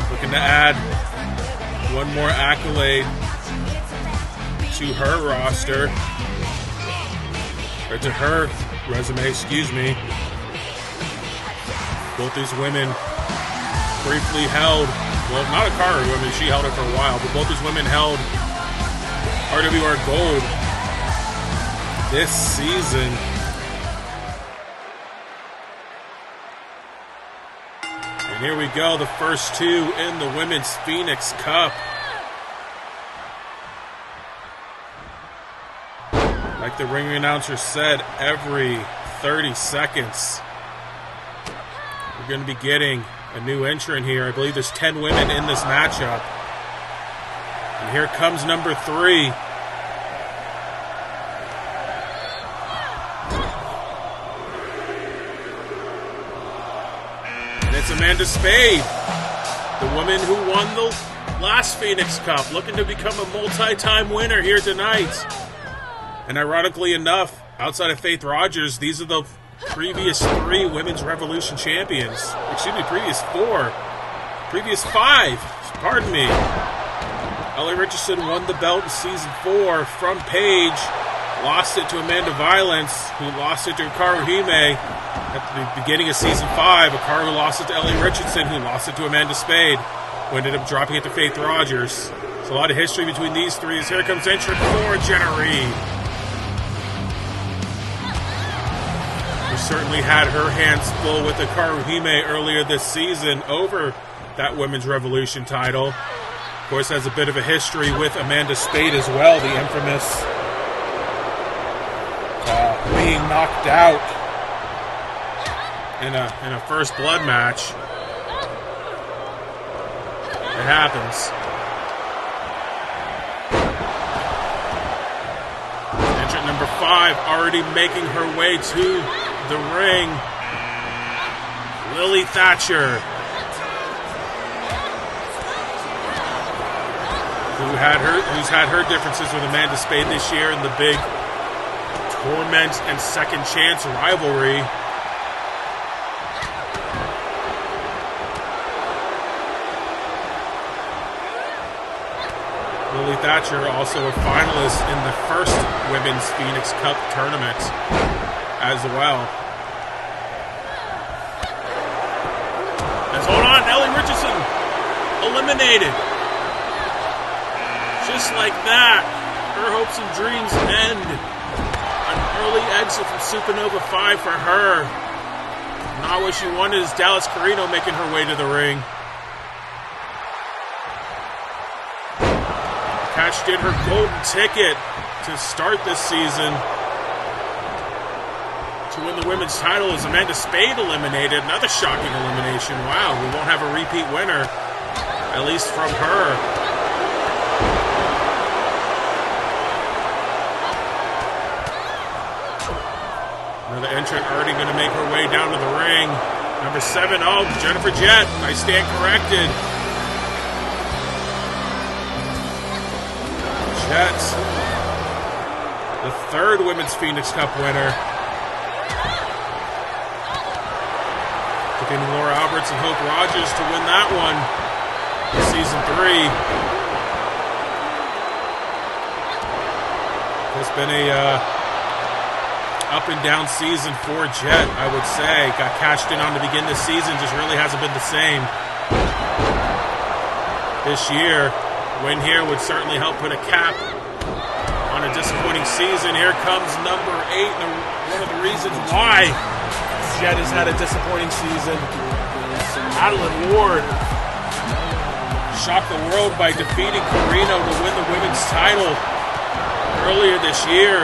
Looking to add one more accolade to her roster, or to her resume, excuse me. Both these women briefly held, well, not Akaru, I mean, she held it for a while, but both these women held RWR Gold this season. And here we go, the first 2 in the Women's Phoenix Cup. Like the ring announcer said, every 30 seconds we're going to be getting a new entrant here. I believe there's 10 women in this matchup. And here comes number 3. And it's Amanda Spade, the woman who won the last Phoenix Cup, looking to become a multi-time winner here tonight. And ironically enough, outside of Faith Rogers, these are the previous 3 Women's Revolution champions. Excuse me, previous 5, pardon me. Ellie Richardson won the belt in Season 4 from Paige, lost it to Amanda Violence, who lost it to Akaru Hime. At the beginning of Season 5, Akaru lost it to Ellie Richardson, who lost it to Amanda Spade, who ended up dropping it to Faith Rogers. There's a lot of history between these 3. As here comes entrant 4, Jenna Reed. Who certainly had her hands full with Akaru Hime earlier this season over that Women's Revolution title. Of course, has a bit of a history with Amanda Spade as well, the infamous being knocked out in a first blood match. It happens. Entrant number 5 already making her way to the ring. Lily Thatcher, who's had her differences with Amanda Spade this year in the big Torment and Second Chance rivalry. Lily Thatcher also a finalist in the first Women's Phoenix Cup tournament as well. Hold on, Ellie Richardson eliminated. Just like that, her hopes and dreams end. An early exit from Supernova 5 for her. Not what she wanted is Dallas Carino making her way to the ring. Cashed in her golden ticket to start this season. to win the women's title is Amanda Spade eliminated. Another shocking elimination. Wow, we won't have a repeat winner, at least from her. Another entrant already going to make her way down to the ring. Number 7, Jennifer Jett. I stand corrected. Jett, the 3rd Women's Phoenix Cup winner. Defeating Laura Alberts and Hope Rogers to win that one in Season 3. It's been a up and down season for Jett, I would say. Got cashed in on to begin this season, just really hasn't been the same. This year, win here would certainly help put a cap on a disappointing season. Here comes number 8, and one of the reasons why Jett has had a disappointing season. Madeline Ward shocked the world by defeating Carino to win the women's title earlier this year.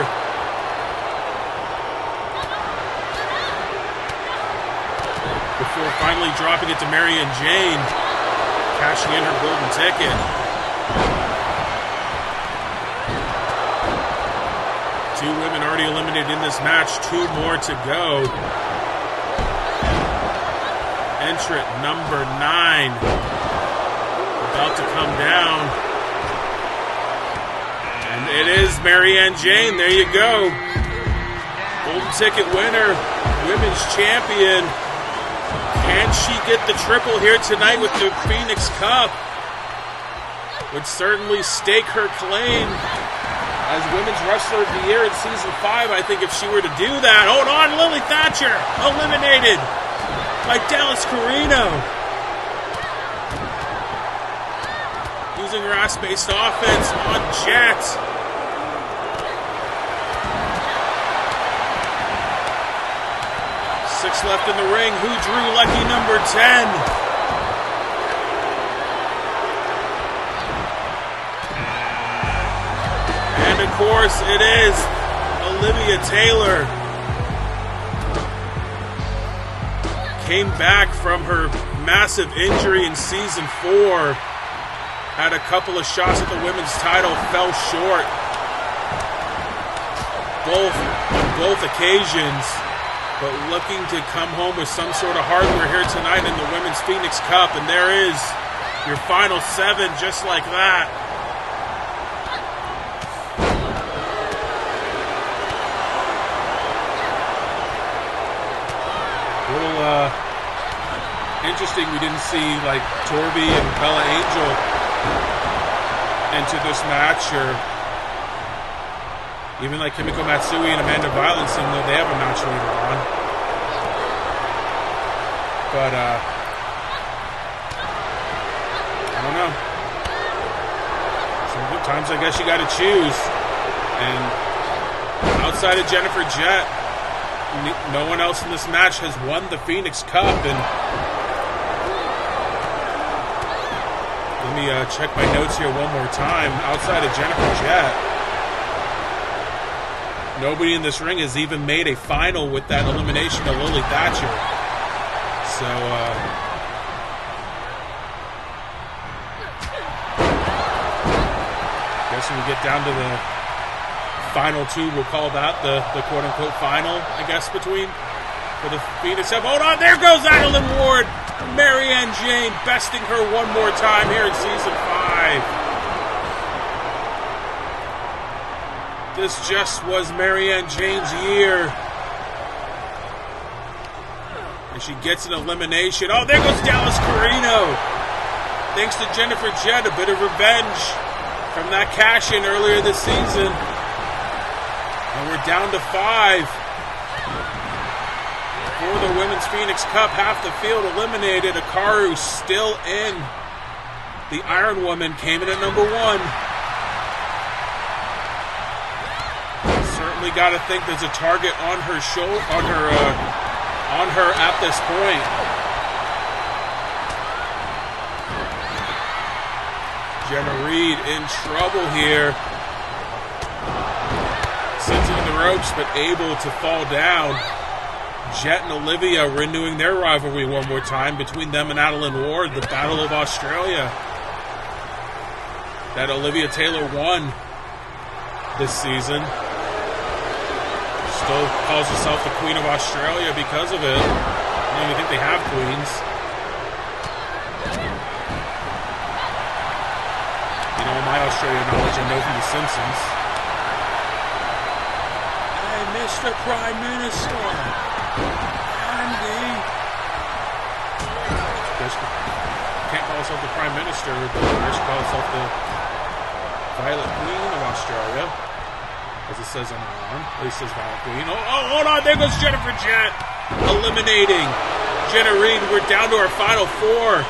Before finally dropping it to Marianne Jane, cashing in her golden ticket. 2 women already eliminated in this match, 2 more to go. Entrant number 9, about to come down. And it is Marianne Jane, there you go. Golden ticket winner, women's champion. Can she get the triple here tonight with the Phoenix Cup? Would certainly stake her claim as Women's Wrestler of the Year in Season 5, I think, if she were to do that. Hold on, Lily Thatcher, eliminated by Dallas Carino. Using her ass-based offense on Jett. 6 left in the ring. Who drew lucky number 10? And of course, it is Olivia Taylor. Came back from her massive injury in Season 4. Had a couple of shots at the women's title, fell short. On both occasions. But looking to come home with some sort of hardware here tonight in the Women's Phoenix Cup. And there is your final 7, just like that. A little interesting we didn't see like Torby and Bella Angel enter this match, or even like Kimiko Matsui and Amanda Violence, even though they have a match later on. But, I don't know. Sometimes I guess you got to choose. And outside of Jennifer Jett, no one else in this match has won the Phoenix Cup. And let me check my notes here one more time. Outside of Jennifer Jett, nobody in this ring has even made a final with that elimination of Lily Thatcher. So, guess when we get down to the final 2, we'll call that the quote-unquote final, I guess, for the Phoenix Cup. Hold on, there goes Madeline Ward. Marianne Jane besting her one more time here in Season 5. This just was Marianne Jane's year. And she gets an elimination. Oh, there goes Dallas Carino. Thanks to Jennifer Jett, a bit of revenge from that cash-in earlier this season. And we're down to 5. For the Women's Phoenix Cup, half the field eliminated. Akaru still in. The Iron Woman came in at number 1. Certainly got to think there's a target on her shoulder, on her at this point. Jenna Reed in trouble here. Sent in the ropes, but able to fall down. Jet and Olivia renewing their rivalry one more time between them and Adeline Ward, the Battle of Australia. That Olivia Taylor won this season. Still calls herself the Queen of Australia because of it. I don't even think they have queens. You know, my Australian knowledge I know from The Simpsons. Hey, Mr. Prime Minister. Andy. Can't call herself the Prime Minister, but she calls herself the Violet Queen of Australia. As it says on her arm. At least it says Violet Queen. Oh, hold on. There goes Jennifer Jett. Eliminating Jenna Reed. We're down to our final four.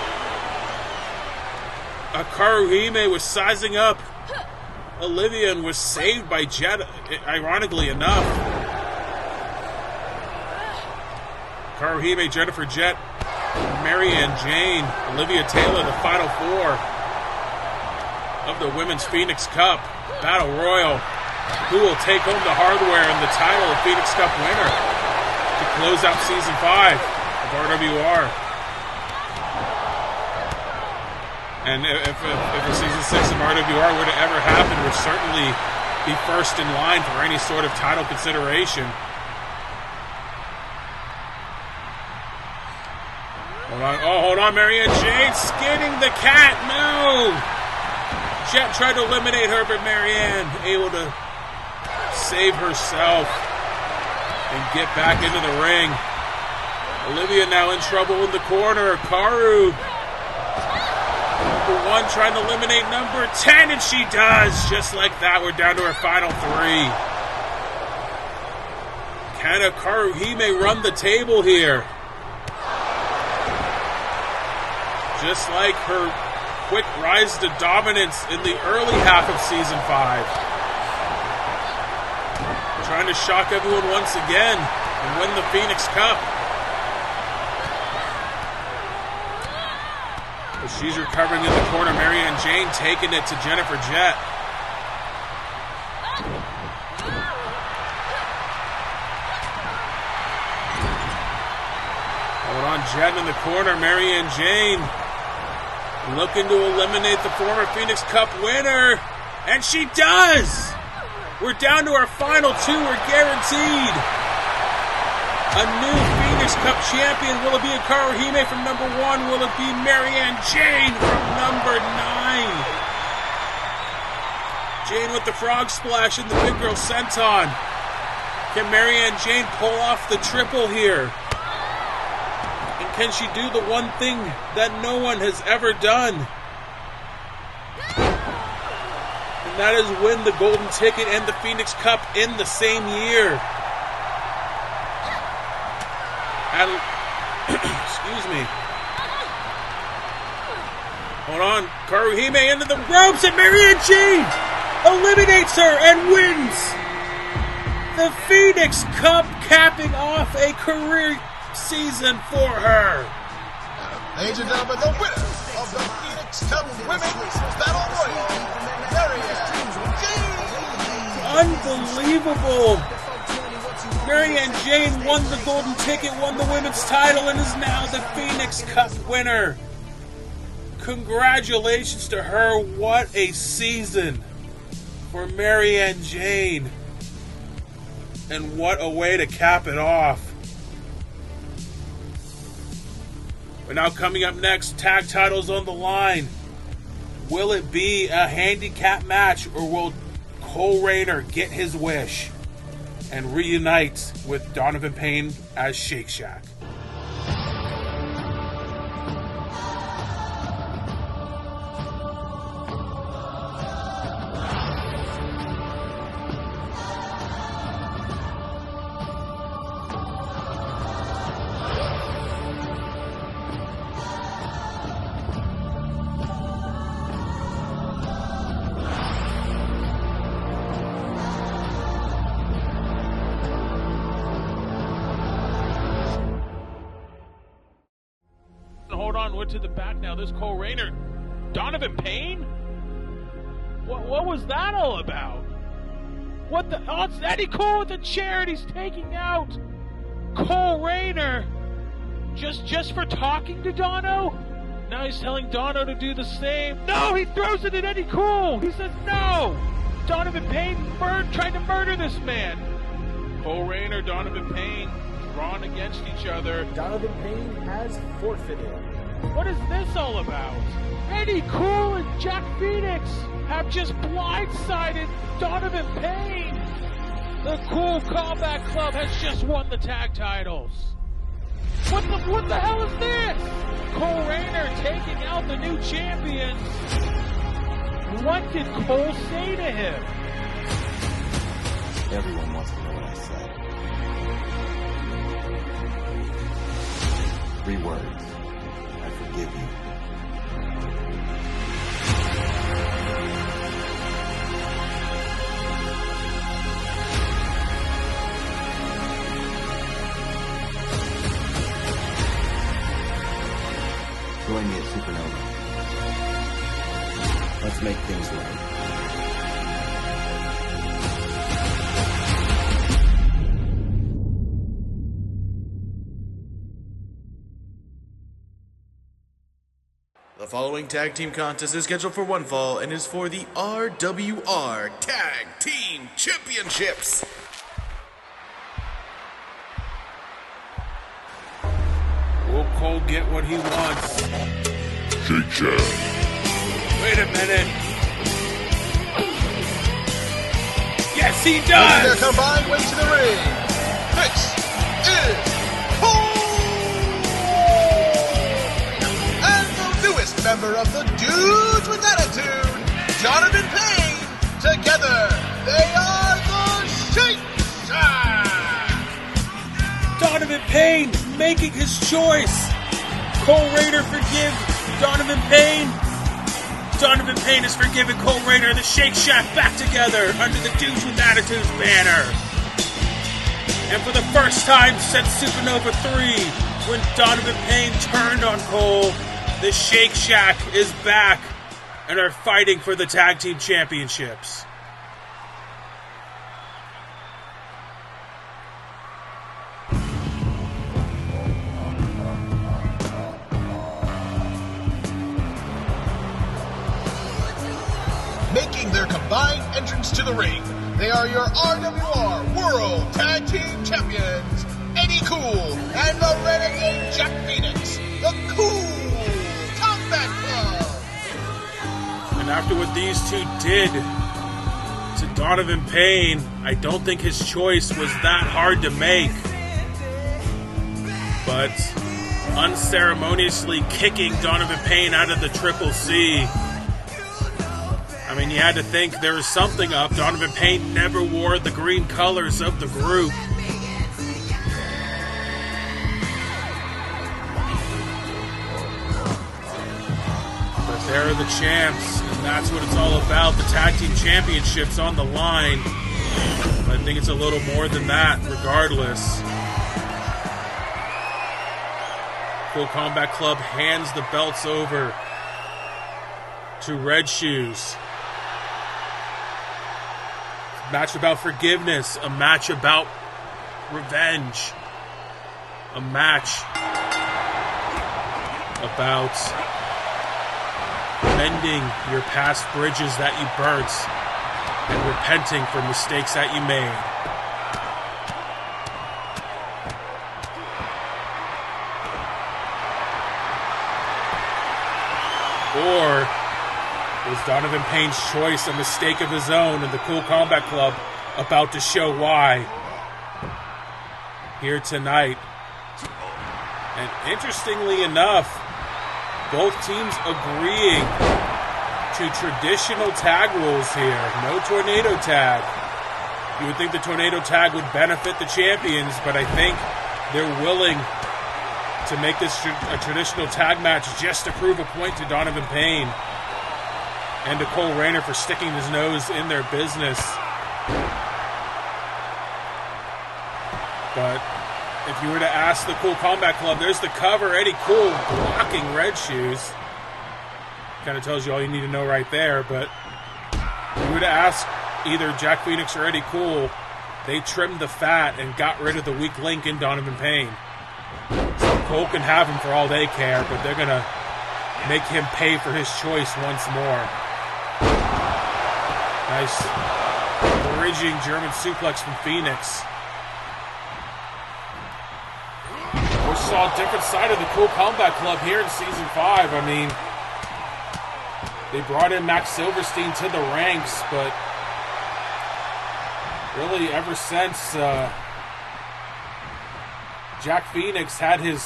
Hikaru Hime was sizing up Olivia and was saved by Jett, ironically enough. Hikaru Hime, Jennifer Jett, Marianne Jane, Olivia Taylor, the final four of the Women's Phoenix Cup Battle Royal. Who will take home the hardware and the title of Phoenix Cup winner to close out Season 5 of RWR. And if a Season 6 of RWR were to ever happen, we'd certainly be first in line for any sort of title consideration. Hold on, Marianne Jane skinning the cat, no! Jet tried to eliminate her, but Marianne able to save herself and get back into the ring. Olivia now in trouble in the corner. Karu, number 1, trying to eliminate number 10, and she does. Just like that, we're down to our final 3. Can Hikaru Hime run the table here? Just like her quick rise to dominance in the early half of Season 5. Trying to shock everyone once again and win the Phoenix Cup. But she's recovering in the corner. Marianne Jane taking it to Jennifer Jett. Hold on, Jett in the corner. Marianne Jane looking to eliminate the former Phoenix Cup winner. And she does! We're down to our final 2. We're guaranteed a new Phoenix Cup champion. Will it be Hikaru Hime from number 1? Will it be Marianne Jane from number 9? Jane with the frog splash and the big girl senton. Can Marianne Jane pull off the triple here? And can she do the one thing that no one has ever done? And that is win the Golden Ticket and the Phoenix Cup in the same year. Excuse me. Hold on. Hikaru Hime into the ropes, and Marianne Jane eliminates her and wins the Phoenix Cup, capping off a career season for her. Ladies and gentlemen, the winner of the Phoenix Cup Women's Battle Royal, Marianne Jane. Unbelievable. Marianne Jane won the Golden Ticket, won the women's title, and is now the Phoenix Cup winner. Congratulations to her. What a season for Marianne Jane. And what a way to cap it off. But now coming up next, tag titles on the line. Will it be a handicap match, or will Cole Rayner get his wish and reunite with Donovan Payne as Shake Shack? To the back now. This Cole Rayner, Donovan Payne. What was that all about? What the? Oh, it's Eddie Cole with the chair, and he's taking out Cole Rayner, just for talking to Dono? Now he's telling Dono to do the same. No, he throws it at Eddie Cool. He says no. Donovan Payne tried to murder this man. Cole Rayner, Donovan Payne, drawn against each other. Donovan Payne has forfeited. What is this all about? Eddie Cool and Jack Phoenix have just blindsided Donovan Payne. The Cool Combat Club has just won the tag titles. What the hell is this? Cole Rayner taking out the new champions. What did Cole say to him? Everyone wants to know what I said. 3 words. I forgive you. Join me at Supernova. Let's make things right. The following tag team contest is scheduled for one fall and is for the RWR Tag Team Championships. Will Cole get what he wants? Shake Shack. Wait a minute. Yes, he Making their does! combined way to the ring. This is Cole! And the newest member of the Dudes with Attitude, Donovan Payne. Together, they are the Shake Shack! Donovan Payne making his choice. Cole Rayner forgive Donovan Payne. Donovan Payne has forgiven Cole Rayner and the Shake Shack back together under the Dudes with Attitudes banner. And for the first time since Supernova 3, when Donovan Payne turned on Cole, the Shake Shack is back and are fighting for the tag team championships. Making their combined entrance to the ring, they are your RWR World Tag Team Champions, Eddie Cool and the Renegade Jack Phoenix, the Cool Combat Club. And after what these two did to Donovan Payne, I don't think his choice was that hard to make. But unceremoniously kicking Donovan Payne out of the Triple C, I mean, you had to think there was something up. Donovan Payne never wore the green colors of the group. But there are the champs, and that's what it's all about. The tag team championships on the line. But I think it's a little more than that, regardless. Cool Combat Club hands the belts over to Red Shoes. A match about forgiveness, a match about revenge, a match about mending your past bridges that you burnt and repenting for mistakes that you made. Or was Donovan Payne's choice a mistake of his own, and the Cool Combat Club about to show why here tonight? And interestingly enough, both teams agreeing to traditional tag rules here. No tornado tag. You would think the tornado tag would benefit the champions, but I think they're willing to make this a traditional tag match just to prove a point to Donovan Payne and to Cole Rayner for sticking his nose in their business. But if you were to ask the Cool Combat Club, there's the cover, Eddie Cool blocking Red Shoes. Kind of tells you all you need to know right there. But if you were to ask either Jack Phoenix or Eddie Cool, they trimmed the fat and got rid of the weak link in Donovan Payne. So Cole can have him for all they care, but they're going to make him pay for his choice once more. Nice bridging German suplex from Phoenix. We saw a different side of the Cool Combat Club here in Season 5. I mean, they brought in Max Silverstein to the ranks, but really ever since Jack Phoenix had his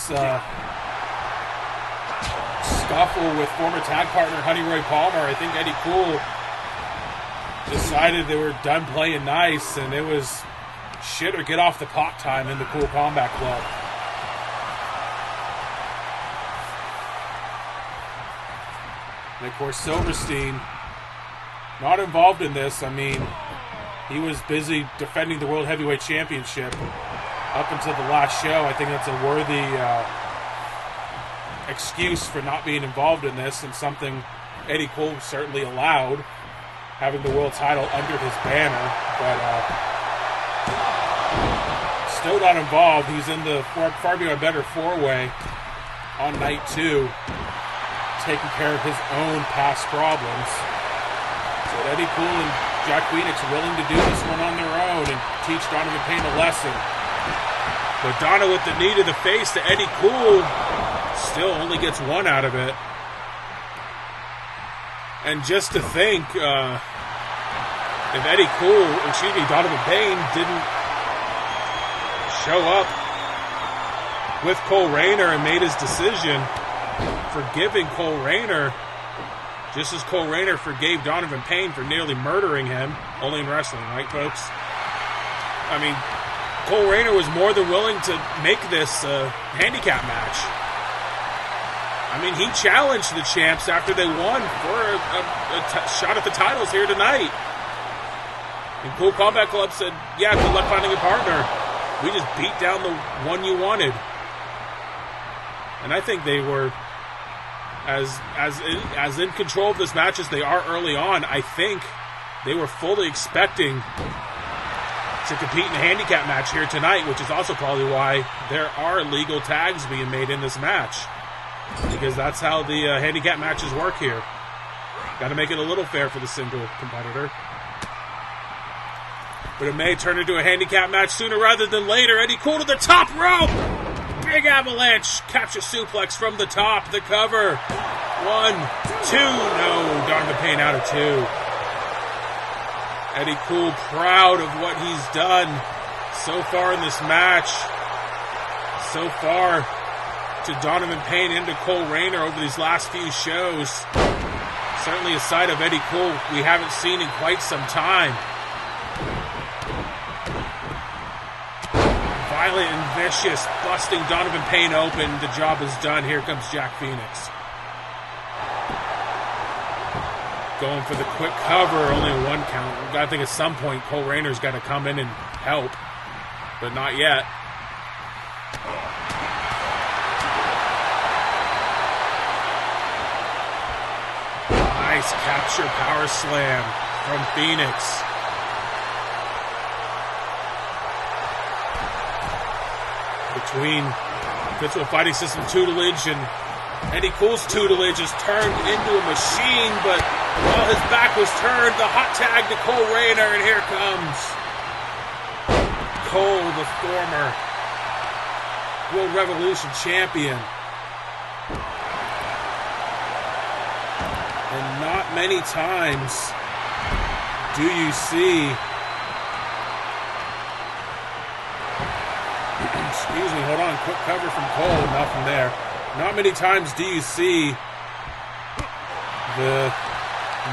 scuffle with former tag partner Honey Roy Palmer, I think Eddie Cool decided they were done playing nice, and it was shit or get off the pot time in the Cool Combat Club. And of course, Silverstein, not involved in this. I mean, he was busy defending the World Heavyweight Championship up until the last show. I think that's a worthy excuse for not being involved in this, and something Eddie Cole certainly allowed, having the world title under his banner. But still not involved. He's in the far beyond better four-way on night 2, taking care of his own past problems. So Eddie Cool and Jack Phoenix willing to do this one on their own and teach Donovan Payne a lesson. But Donna with the knee to the face to Eddie Cool still only gets one out of it. And just to think, if Donovan Payne didn't show up with Cole Rayner and made his decision, forgiving Cole Rayner, just as Cole Rayner forgave Donovan Payne for nearly murdering him, only in wrestling, right, folks? I mean, Cole Rayner was more than willing to make this a handicap match. I mean, he challenged the champs after they won for a shot at the titles here tonight. And Cool Combat Club said, yeah, good luck finding a partner. We just beat down the one you wanted. And I think they were as in control of this match as they are early on. I think they were fully expecting to compete in a handicap match here tonight, which is also probably why there are legal tags being made in this match, because that's how the handicap matches work here. Got to make it a little fair for the single competitor. But it may turn into a handicap match sooner rather than later. Eddie Cool to the top rope. Big avalanche. Capture suplex from the top. The cover. 1, 2. No. Donovan Payne out of 2. Eddie Cool proud of what he's done so far in this match. So far to Donovan Payne into Cole Rayner over these last few shows. Certainly a side of Eddie Cool we haven't seen in quite some time. Violent and vicious, busting Donovan Payne open. The job is done. Here comes Jack Phoenix. Going for the quick cover, only a 1 count. We've got to think at some point Cole Rayner's got to come in and help, but not yet. Nice capture power slam from Phoenix. Between Virtual Fighting System tutelage and Eddie Cool's tutelage is turned into a machine, but while his back was turned, the hot tag to Cole Rayner, and here comes Cole, the former World Revolution champion. And not many times do you see, excuse me, hold on, quick cover from Cole, nothing there. Not many times do you see the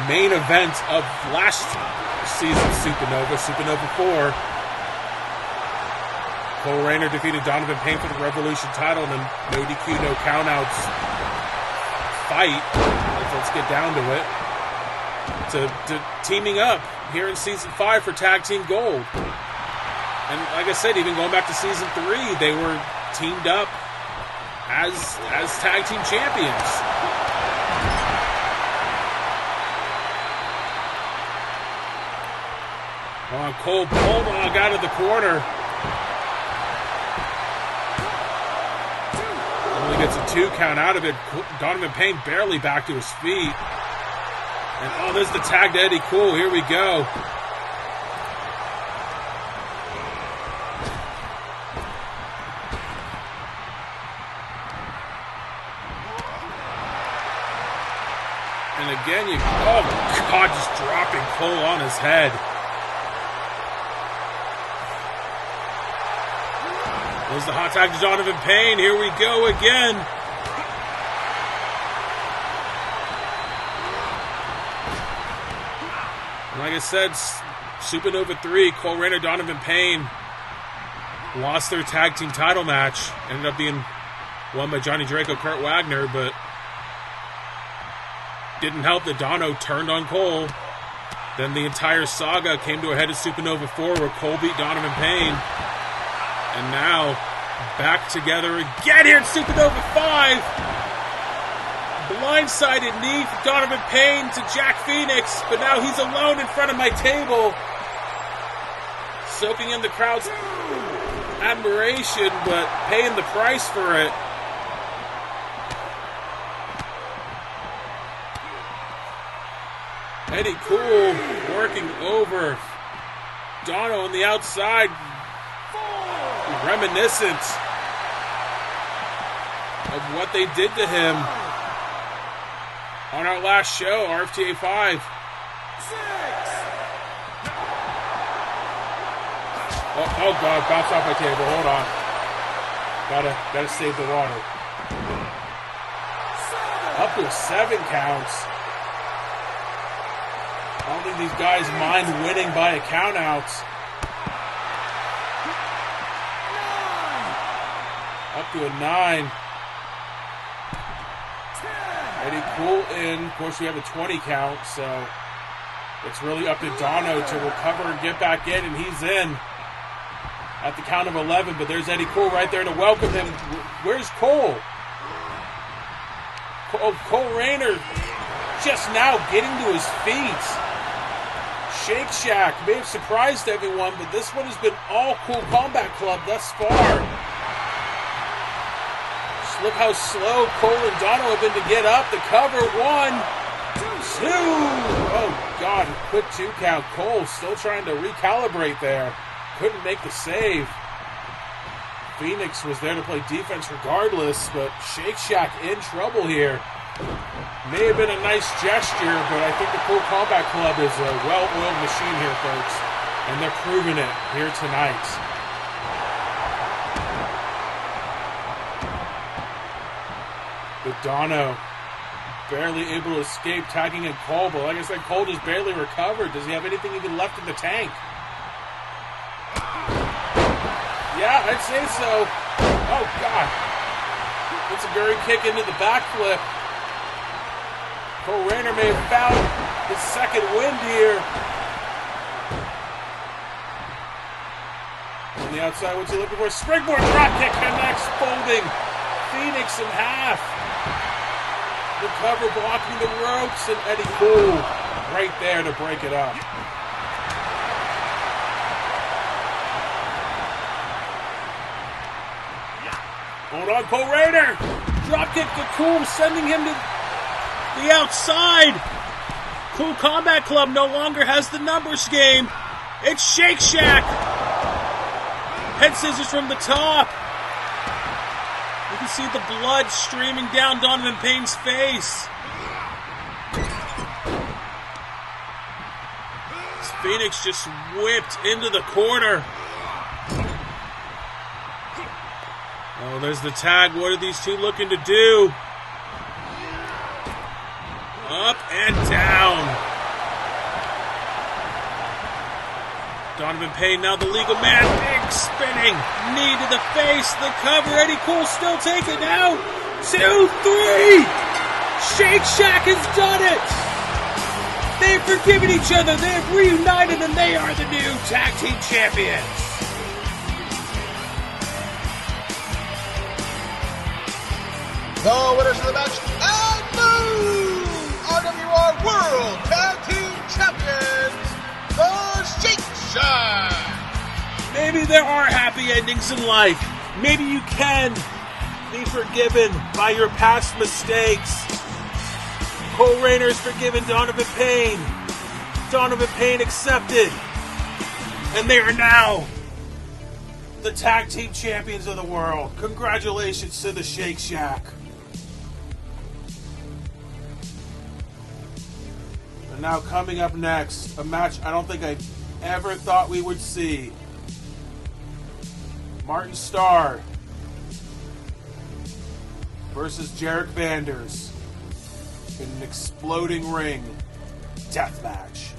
main event of last season's Supernova 4. Cole Rayner defeated Donovan Payne for the Revolution title in a no DQ, no countouts fight. Let's get down to it. To teaming up here in Season 5 for Tag Team Gold. And like I said, even going back to Season 3, they were teamed up as Tag Team Champions. Cole bulldog out of the corner. Only gets a 2 count out of it. Donovan Payne barely back to his feet. And oh, there's the tag to Eddie Cool. Here we go. And again, oh God, just dropping Cole on his head. There's the hot tag to Donovan Payne. Here we go again. And like I said, Supernova 3, Cole Rayner, Donovan Payne lost their tag team title match. Ended up being won by Johnny Draco, Kurt Wagner, but didn't help that Dono turned on Cole. Then the entire saga came to a head at Supernova 4 where Cole beat Donovan Payne. And now, back together again here at Supernova 5. Blindsided knee from Donovan Payne to Jack Phoenix, but now he's alone in front of my table. Soaking in the crowd's admiration, but paying the price for it. Eddie Cool working over Dono on the outside. Reminiscent of what they did to him on our last show, RFTA 5. Oh God, bounced off my table. Hold on. Gotta save the water. Up to 7 counts. I don't think these guys mind winning by a count out. Up to a 9. Eddie Cool in. Of course, we have a 20 count, so it's really up to Dono to recover and get back in, and he's in at the count of 11. But there's Eddie Cool right there to welcome him. Where's Cole? Cole Rayner just now getting to his feet. Shake Shack may have surprised everyone, but this one has been all Cool Combat Club thus far. Just look how slow Cole and Dono have been to get up. The cover, 1, 2. Oh God, quick 2 count. Cole still trying to recalibrate there. Couldn't make the save. Phoenix was there to play defense regardless, but Shake Shack in trouble here. May have been a nice gesture, but I think the Cool Combat Club is a well-oiled machine here, folks. And they're proving it here tonight. But Dono barely able to escape tagging in Cole, but like I said, Cole just barely recovered. Does he have anything even left in the tank? Yeah, I'd say so. Oh, God. It's a Guri kick into the backflip. Cole Rayner may have found his second wind here. On the outside, what's he looking for? Springboard drop kick connects, folding Phoenix in half. The cover blocking the ropes, and Eddie Cool right there to break it up. Hold on, Cole Rayner. Drop kick to Cool, sending him to the outside. Cool Combat Club no longer has the numbers game. It's Shake Shack. Head scissors from the top. You can see the blood streaming down Donovan Payne's face. Phoenix just whipped into the corner. Oh, there's the tag. What are these two looking to do? Up and down. Donovan Payne now the legal man. Big spinning knee to the face. The cover. Eddie Cool still taking now. 2, 3. Shake Shack has done it. They've forgiven each other. They've reunited, and they are the new tag team champions. The winners of the match and new RWR World Tag Team Champions, the Shake Shack. there are happy endings in life. Maybe you can be forgiven by your past mistakes. Cole Rayner has forgiven Donovan Payne. Donovan Payne accepted. And they are now the tag team champions of the world. Congratulations to the Shake Shack. And now coming up next, a match I don't think I ever thought we would see. Martin Starr versus Jarek Vanders in an exploding ring death match.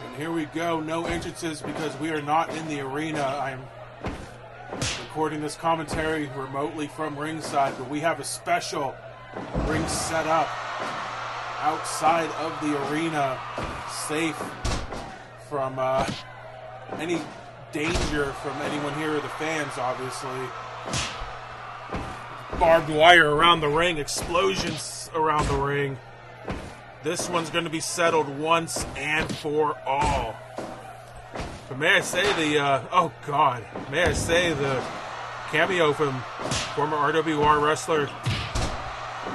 And here we go, no entrances because we are not in the arena. I'm recording this commentary remotely from ringside, but we have a special ring set up outside of the arena, safe from any danger from anyone here or the fans, obviously. Barbed wire around the ring, explosions around the ring. This one's going to be settled once and for all. But may I say may I say the cameo from former RWR wrestler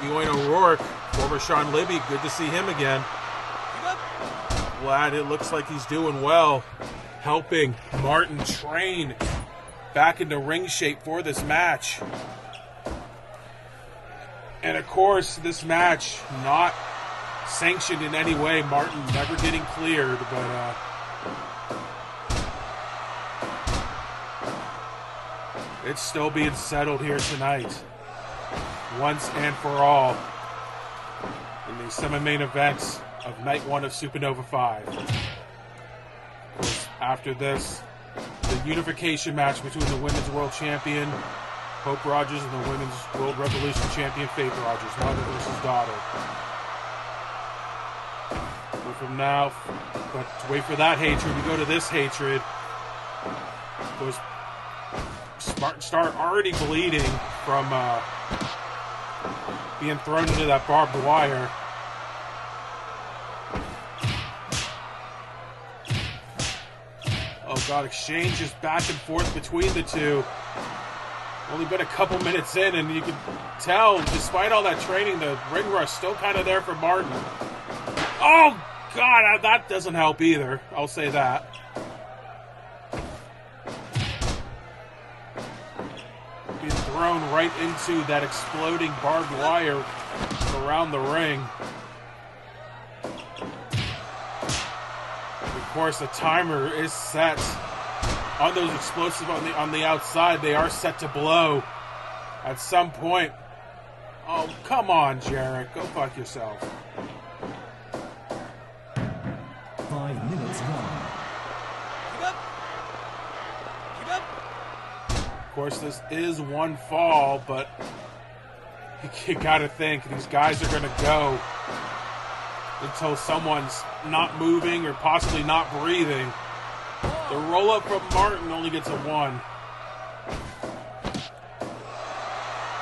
Ewan O'Rourke, former Sean Libby, good to see him again. Glad it looks like he's doing well, helping Martin train back into ring shape for this match. And of course, this match not sanctioned in any way. Martin never getting cleared, but it's still being settled here tonight, once and for all, in the semi-main events of Night 1 of Supernova 5. Of course, after this, the unification match between the Women's World Champion, Hope Rogers, and the Women's World Revolution Champion, Faith Rogers, mother versus daughter. From now, but to wait for that hatred, we go to this hatred. Was Martin Starr already bleeding from being thrown into that barbed wire? Oh God, exchanges back and forth between the two. Only been a couple minutes in, and you can tell, despite all that training, the ring rust still kind of there for Martin. Oh God, that doesn't help either. I'll say that. Being thrown right into that exploding barbed wire around the ring. We course, the timer is set on those explosives on the outside. They are set to blow at some point. Oh, come on, Jarek. Go fuck yourself. 5 minutes gone. Keep up. Keep up. Of course, this is one fall, but you gotta think these guys are gonna go until someone's not moving or possibly not breathing. The roll-up from Martin only gets a 1.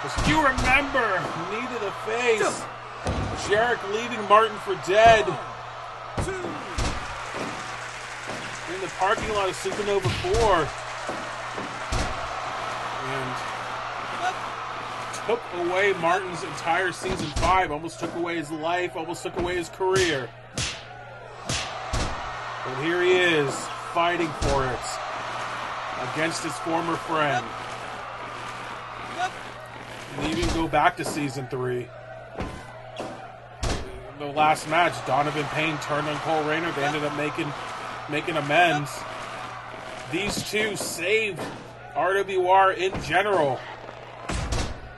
If you remember, knee to the face. Jarek leaving Martin for dead. In the parking lot of Supernova 4. And took away Martin's entire season 5. Almost took away his life, almost took away his career. But here he is, fighting for it against his former friend. And even go back to season 3. The last match, Donovan Payne turned on Cole Rayner. They ended up making amends. These two saved RWR in general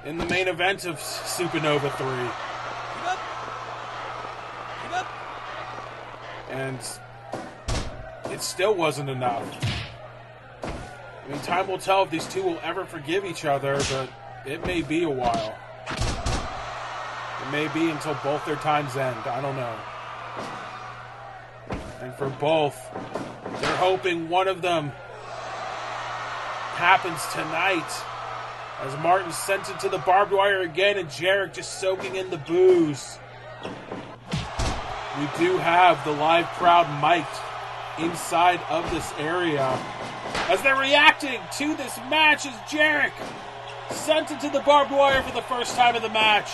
in the main event of Supernova 3. And it still wasn't enough. I mean, time will tell if these two will ever forgive each other, but it may be a while. It may be until both their times end. I don't know. And for both, they're hoping one of them happens tonight. As Martin sent it to the barbed wire again, and Jarek just soaking in the booze. We do have the live crowd mic'd inside of this area as they're reacting to this match as Jarek sent it to the barbed wire for the first time of the match.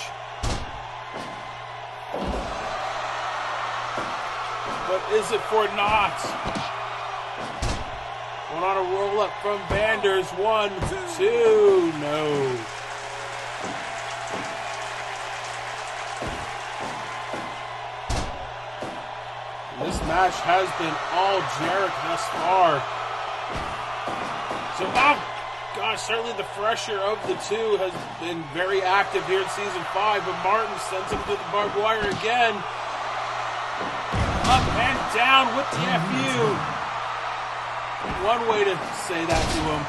But is it for naught? One on a roll up from Vanders. 1, 2, no. This match has been all Jarek thus far. So, gosh, certainly the fresher of the two has been very active here in Season 5, but Martin sends him to the barbed wire again. Up and down with the FU. One way to say that to him.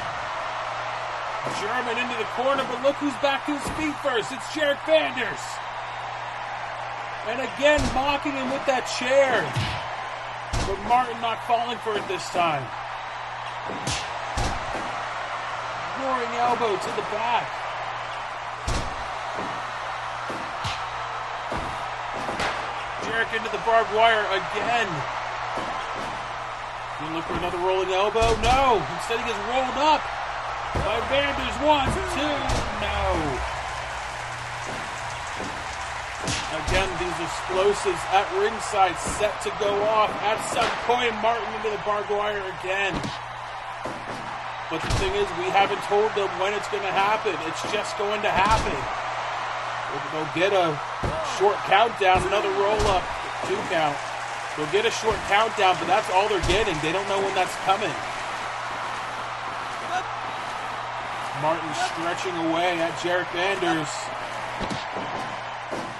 German into the corner, but look who's back to his feet first. It's Jarek Vanders. And again, mocking him with that chair. But Martin not falling for it this time. Roaring elbow to the back. Jarek into the barbed wire again. You look for another rolling elbow? No. Instead he gets rolled up by Vanders. 1, 2, no. Again, these explosives at ringside set to go off. At some point, Martin into the barbed wire again. But the thing is, we haven't told them when it's going to happen. It's just going to happen. They'll get a short countdown, another roll-up, 2 count. They'll get a short countdown, but that's all they're getting. They don't know when that's coming. Martin stretching away at Jarek Vanders.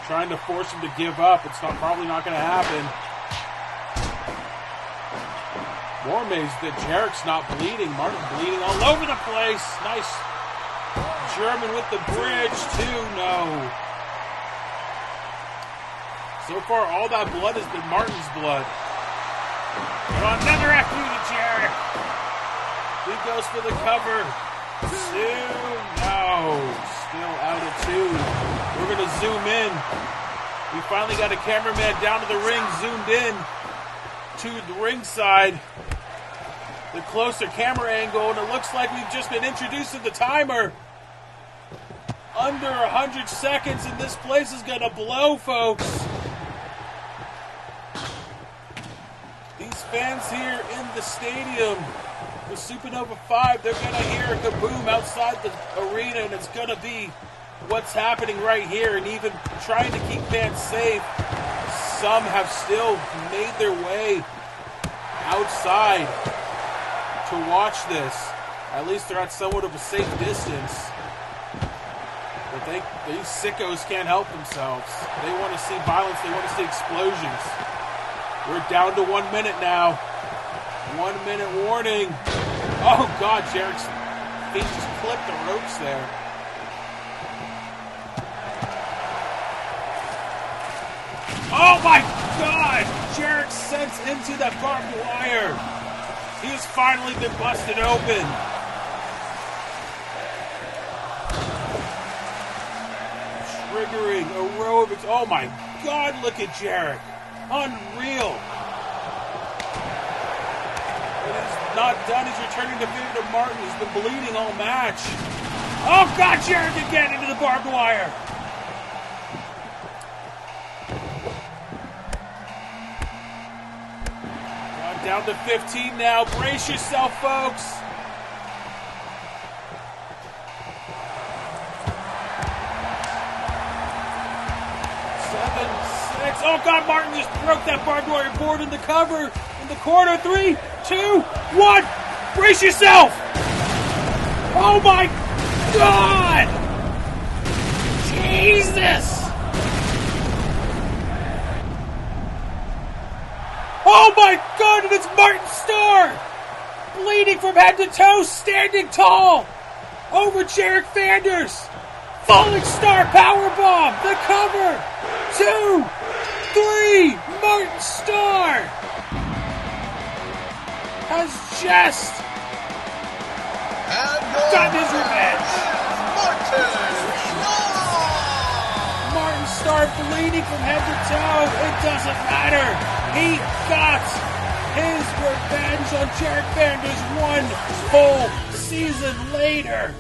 Trying to force him to give up. It's probably not going to happen. More amazed that Jarek's not bleeding. Martin bleeding all over the place. Nice German with the bridge, 2, no. So far, all that blood has been Martin's blood. But another FU to Jarek. He goes for the cover. 2, no. Still out of 2. We're going to zoom in. We finally got a cameraman down to the ring, zoomed in to the ringside. The closer camera angle, and it looks like we've just been introduced to the timer. Under 100 seconds, and this place is going to blow, folks. These fans here in the stadium with Supernova 5, they're going to hear a kaboom outside the arena, and it's going to be what's happening right here. And even trying to keep fans safe, some have still made their way outside to watch this. At least they're at somewhat of a safe distance. But these sickos can't help themselves. They want to see violence. They want to see explosions. We're down to 1 minute now. 1 minute warning. Oh, God, Jarrett's feet just clipped the ropes there. Oh, my God! Jarrett sent into that barbed wire. He has finally been busted open. Triggering aerobics. Oh, my God, look at Jarrett. Unreal. What he's not done is returning the favor to Martin. He's been bleeding all match. Oh, God, Jarrett again into the barbed wire. Down to 15 now. Brace yourself, folks. 7, 6. Oh, God, Martin just broke that barbed wire board in the cover. In the corner. 3, 2, 1. Brace yourself. Oh, my God. Jesus. Oh my God, and it's Martin Starr! Bleeding from head to toe, standing tall! Over Jarrett Fanders! Falling Star powerbomb! The cover! 2, 3! Martin Starr! Has just gotten his revenge! Martin Starr bleeding from head to toe. It doesn't matter. He got his revenge on Jarrett Fanders 1 full season later.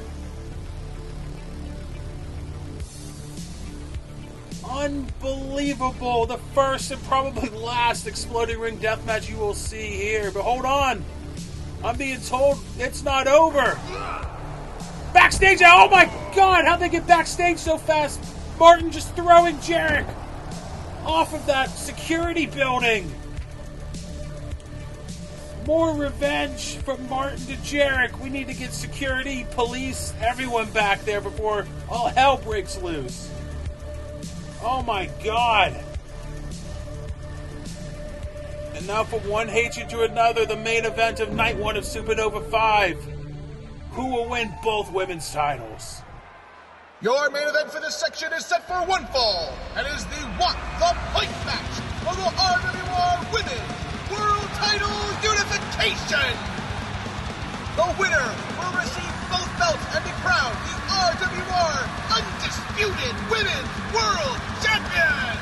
Unbelievable. The first and probably last exploding ring death match you will see here. But hold on. I'm being told it's not over. Backstage. Oh my God. How'd they get backstage so fast? Martin just throwing Jarrett off of that security building. More revenge from Martin to Jarrett. We need to get security, police, everyone back there before all hell breaks loose. Oh my God. And now from one hatred to another, the main event of night 1 of Supernova 5. Who will win both women's titles? Your main event for this section is set for one fall, and is the What the Plank match for the RWR Women's World Title Unification. The winner will receive both belts and be crowned the RWR Undisputed Women's World Champion.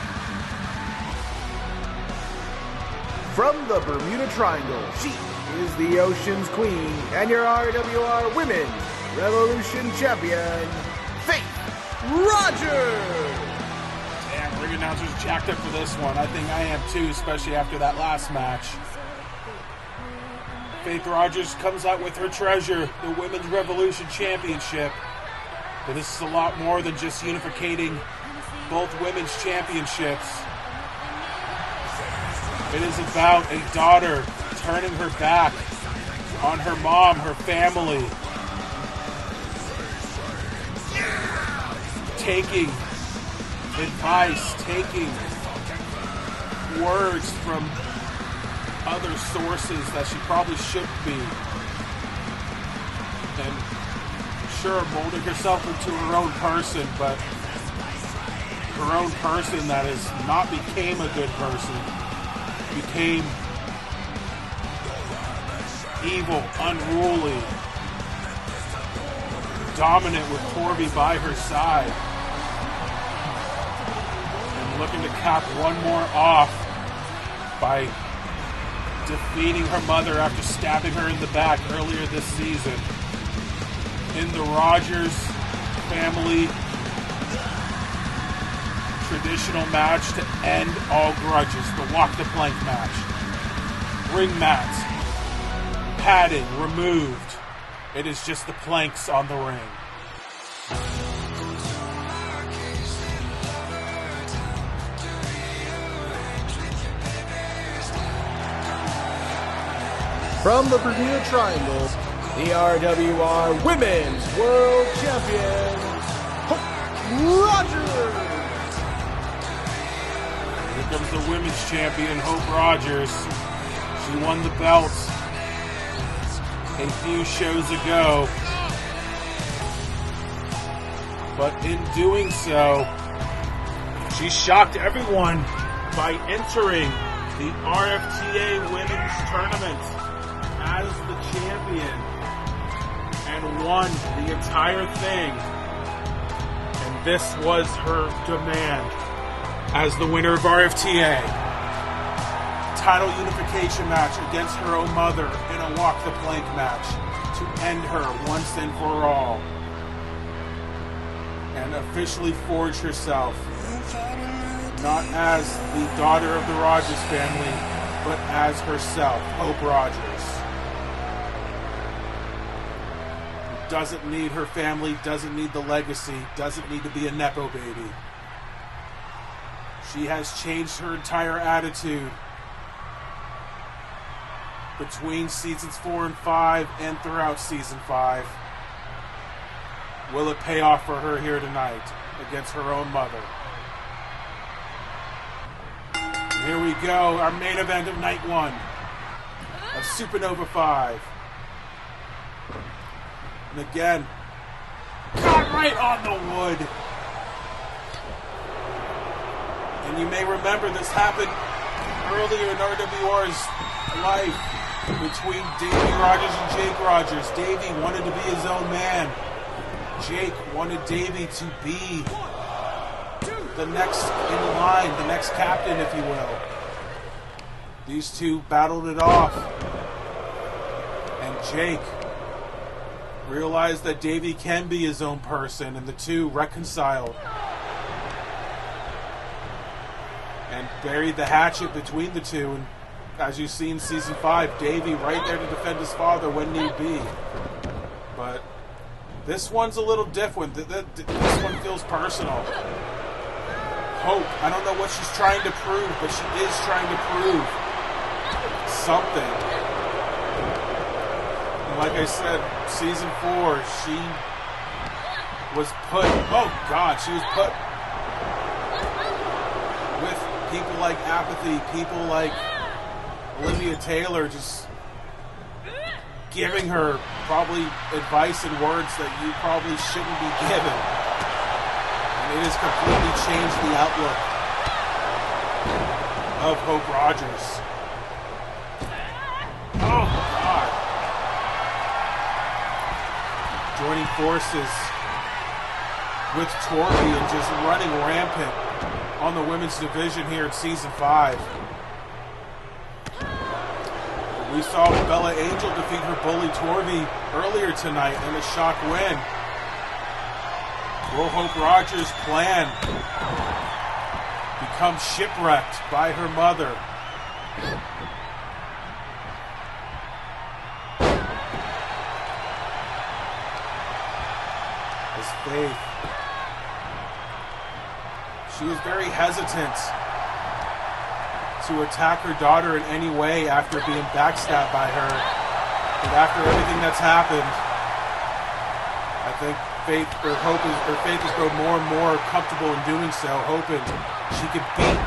From the Bermuda Triangle, she is the Ocean's Queen and your RWR Women's Revolution Champion, Faith Rogers! Damn, ring announcers jacked up for this one. I think I am too, especially after that last match. Faith Rogers comes out with her treasure, the Women's Revolution Championship. But this is a lot more than just unificating both women's championships. It is about a daughter turning her back on her mom, her family. Taking advice, taking words from other sources that she probably shouldn't be. And sure, molding herself into her own person, but her own person that has not became a good person, became evil, unruly, dominant with Corby by her side. And looking to cap one more off by defeating her mother after stabbing her in the back earlier this season. In the Rogers family traditional match to end all grudges, the Walk the Plank match. Ring mats, padding removed. It is just the planks on the ring. from the Bermuda Triangle, the RWR Women's World Champion, Hope Rogers. Here comes the women's champion, Hope Rogers. She won the belt a few shows ago. But in doing so, she shocked everyone by entering the RFTA Women's Tournament as the champion and won the entire thing. And this was her demand as the winner of RFTA. Title unification match against her own mother in a walk the plank match to end her once and for all. And officially forge herself not as the daughter of the Rogers family, but as herself, Hope Rogers. Doesn't need her family, doesn't need the legacy, doesn't need to be a Nepo baby. She has changed her entire attitude between seasons 4 and 5 and throughout season 5. Will it pay off for her here tonight against her own mother? And here we go, our main event of night 1 of Supernova 5. And again, got right on the wood. And you may remember this happened earlier in RWR's life between Davey Rogers and Jake Rogers. Davey wanted to be his own man. Jake wanted Davey to be the next in line, the next captain, if you will. These two battled it off. And Jake realized that Davey can be his own person, and the two reconciled. And buried the hatchet between the two. And as you see in season 5, Davey right there to defend his father when need be. But this one's a little different. This one feels personal. Hope, I don't know what she's trying to prove, but she is trying to prove something. And like I said, season 4, she was put, she was put with people like Apathy, people like Olivia Taylor, just giving her probably advice and words that you probably shouldn't be given. And it has completely changed the outlook of Hope Rogers. Oh, God. Joining forces with Torby and just running rampant on the women's division here in season 5. We saw Bella Angel defeat her bully Torby earlier tonight in a shock win. Will Hope Rogers' plan become shipwrecked by her mother? As Faith, she was very hesitant to attack her daughter in any way after being backstabbed by her. But after everything that's happened, I think Faith has grown more and more comfortable in doing so, hoping she could beat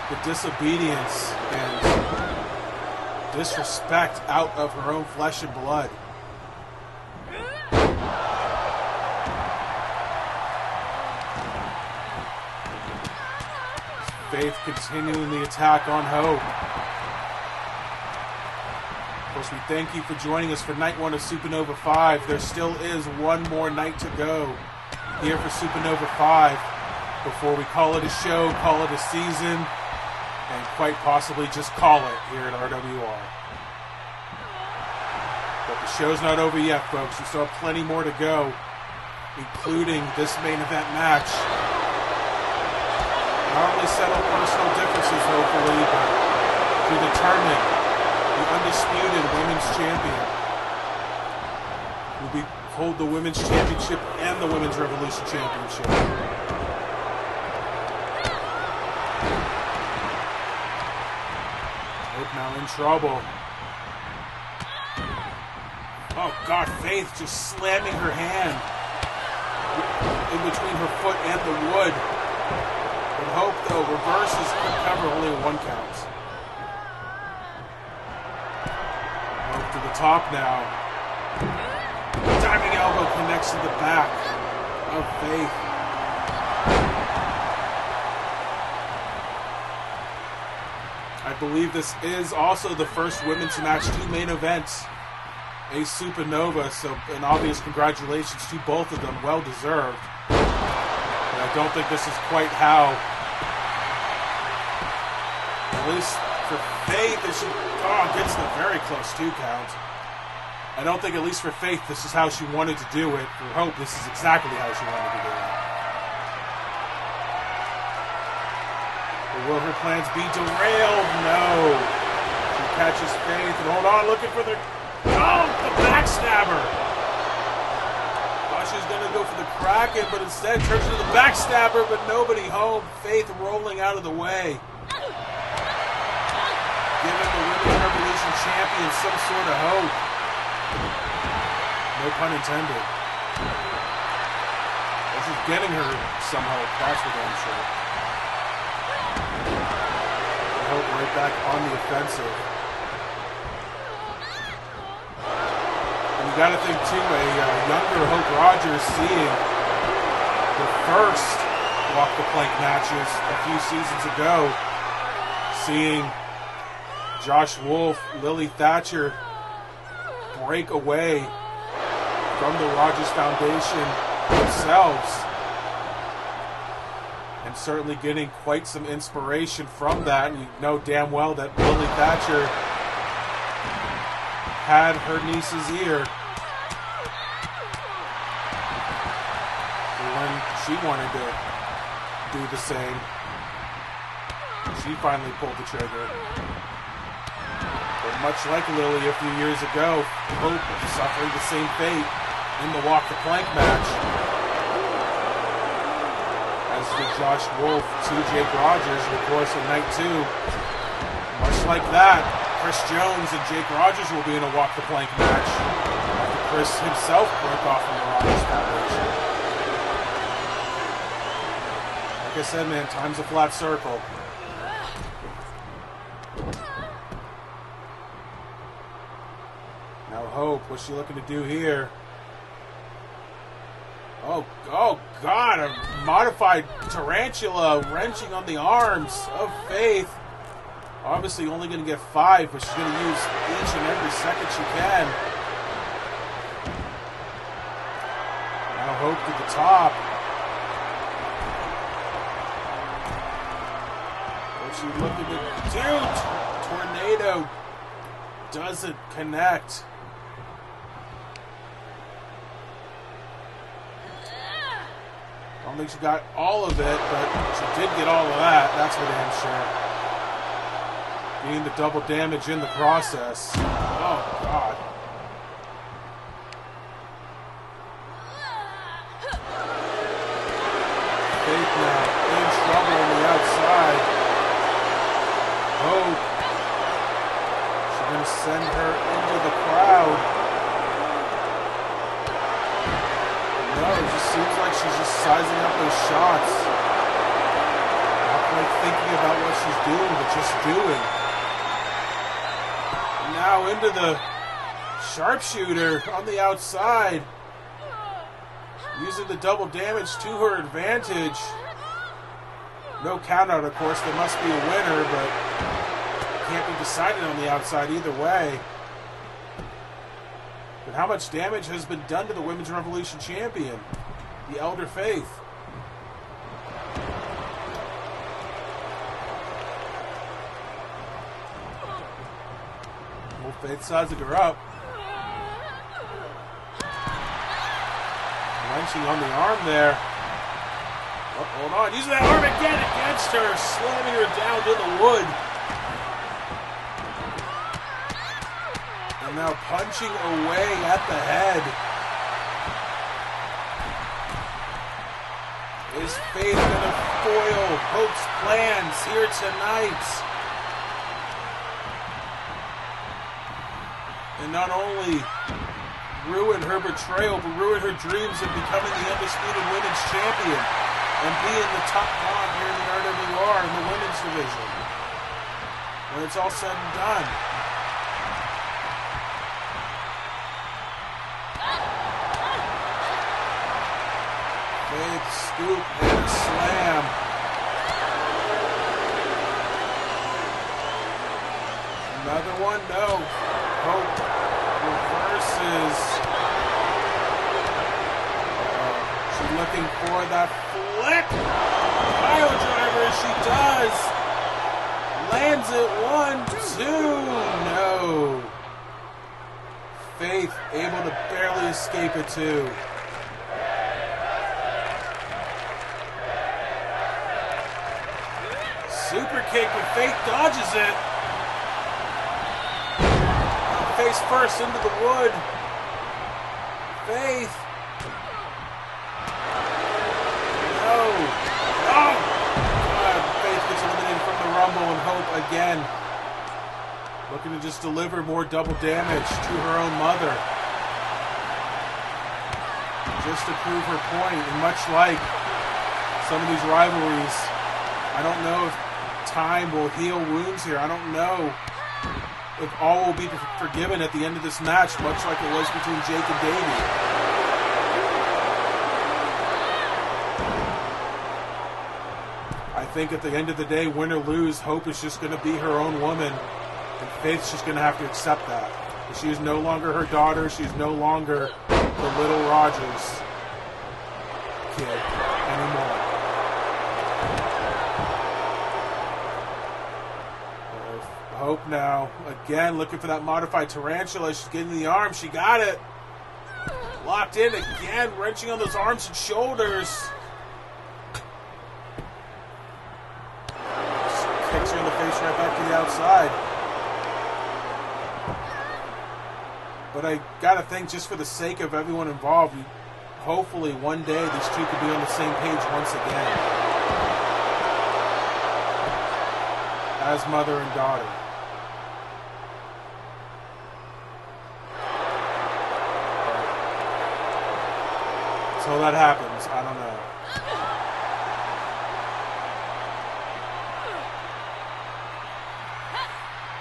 the disobedience and disrespect out of her own flesh and blood. Faith continuing the attack on Hope. Of course, we thank you for joining us for night 1 of Supernova 5. There still is one more night to go here for Supernova 5 before we call it a show, call it a season, and quite possibly just call it here at RWR. But the show's not over yet, folks. We still have plenty more to go, including this main event match. Not only settle personal differences, hopefully, but to determine the undisputed women's champion. Will hold the women's championship and the women's Revolution championship. Hope now in trouble. God, Faith just slamming her hand in between her foot and the wood. But Hope, though, reverses, quick cover, only a 1 count. Hope to the top now. Diving elbow connects to the back of Faith. I believe this is also the first women's match to main events a Supernova, so an obvious congratulations to both of them, well deserved. But I don't think this is quite how, at least for Faith, as she gets the very close 2 count. I don't think, at least for Faith, this is how she wanted to do it. For Hope, this is exactly how she wanted to do it. But will her plans be derailed? No. She catches Faith and hold on, looking for the... Oh, the backstabber! Thought she was going to go for the Kraken, but instead turns into the backstabber, but nobody home. Faith rolling out of the way. Giving the Women's Revolution champion some sort of hope. No pun intended. This is getting her some hope, that's for damn sure. Hope right back on the offensive. You got to think, too, a younger Hope Rogers seeing the first Walk the Plank matches a few seasons ago, seeing Josh Wolf, Lily Thatcher break away from the Rogers Foundation themselves, and certainly getting quite some inspiration from that. And you know damn well that Lily Thatcher had her niece's ear when she wanted to do the same. She finally pulled the trigger. But much like Lily a few years ago, Hope suffering the same fate in the Walk the Plank match as did Josh Wolf to Jake Rogers in the course of night 2. Much like that, Chris Jones and Jake Rogers will be in a Walk the Plank match after Chris himself broke off from the Rogers Foundation. Like I said, man, time's a flat circle. Now Hope, what's she looking to do here? Oh God, a modified tarantula wrenching on the arms of Faith. Obviously only going to get 5, but she's going to use each and every second she can. Now Hope to the top. What's she looking to do? Tornado doesn't connect. I don't think she got all of it, but she did get all of that. That's for damn sure. Getting the double damage in the process. Oh, God. Faith now in trouble on the outside. Hope. She's going to send her into the crowd. No, it just seems like she's just sizing up those shots. Not quite thinking about what she's doing, but just doing. And now into the sharpshooter on the outside. Using the double damage to her advantage. No count out, of course. There must be a winner, but can't be decided on the outside either way. But how much damage has been done to the Women's Revolution champion, the Elder Faith? Well, Faith sizing her up. Wrenching on the arm there. Oh, hold on. Using that arm again against her, slamming her down to the wood. And now punching away at the head. Is Faith going to foil Hope's plans here tonight? And not only ruin her betrayal, but ruin her dreams of becoming the undisputed women's champion and being the top dog here in the RWR in the women's division. When it's all said and done. Faith scoop and slam. Another one, no. Hope reverses. She's looking for that flip. Pile driver, she does. Lands it, 1, 2, no. Faith able to barely escape it too. Super kick, but Faith dodges it. Face first into the wood. Faith. No. Oh! God, Faith gets eliminated from the Rumble, and Hope again looking to just deliver more double damage to her own mother. Just to prove her point, and much like some of these rivalries, I don't know if time will heal wounds here. I don't know if all will be forgiven at the end of this match, much like it was between Jake and Davey. I think at the end of the day, win or lose, Hope is just going to be her own woman, and Faith's just going to have to accept that. She is no longer her daughter. She's no longer the little Rogers kid anymore. Hope now, again, looking for that modified tarantula. She's getting the arm. She got it. Locked in again, wrenching on those arms and shoulders. Just kicks her in the face right back to the outside. But I gotta think, just for the sake of everyone involved, hopefully one day these two could be on the same page once again. As mother and daughter. Until that happens, I don't know.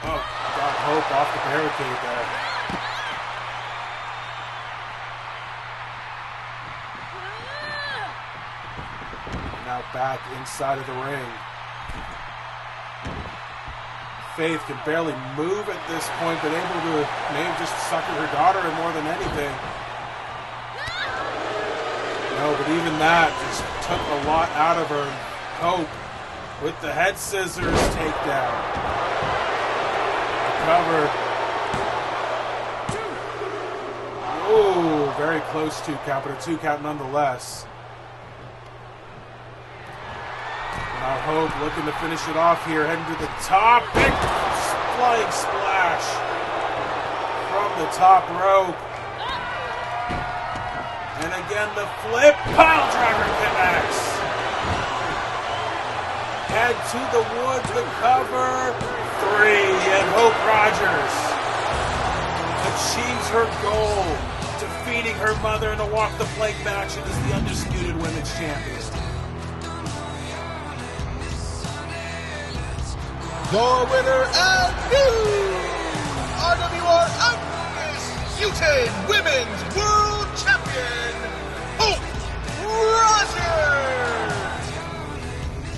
Oh, got Hope off the barricade there. Now back inside of the ring. Faith can barely move at this point, but able to maybe just sucker her daughter in more than anything. No, but even that just took a lot out of her. Hope with the head scissors takedown. The cover. Ooh, very close 2 count, but a 2 count nonetheless. Now Hope looking to finish it off here, heading to the top. Big flying splash from the top rope. And again, the flip pile driver connects. Head to the wood, the cover. 3, and Hope Rogers achieves her goal, defeating her mother in a walk the plank match and is the undisputed women's champion. The winner and new RWR Undisputed Women's World Champion, Hope Rogers!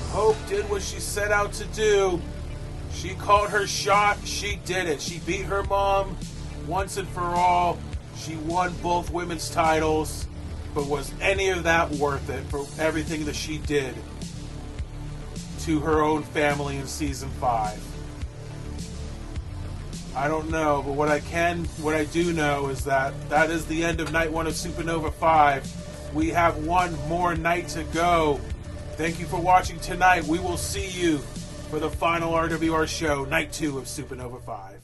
Hope did what she set out to do. She called her shot. She did it. She beat her mom once and for all. She won both women's titles. But was any of that worth it for everything that she did to her own family in season 5? I don't know, but what I do know is that is the end of night 1 of Supernova 5. We have one more night to go. Thank you for watching tonight. We will see you for the final RWR show, night 2 of Supernova 5.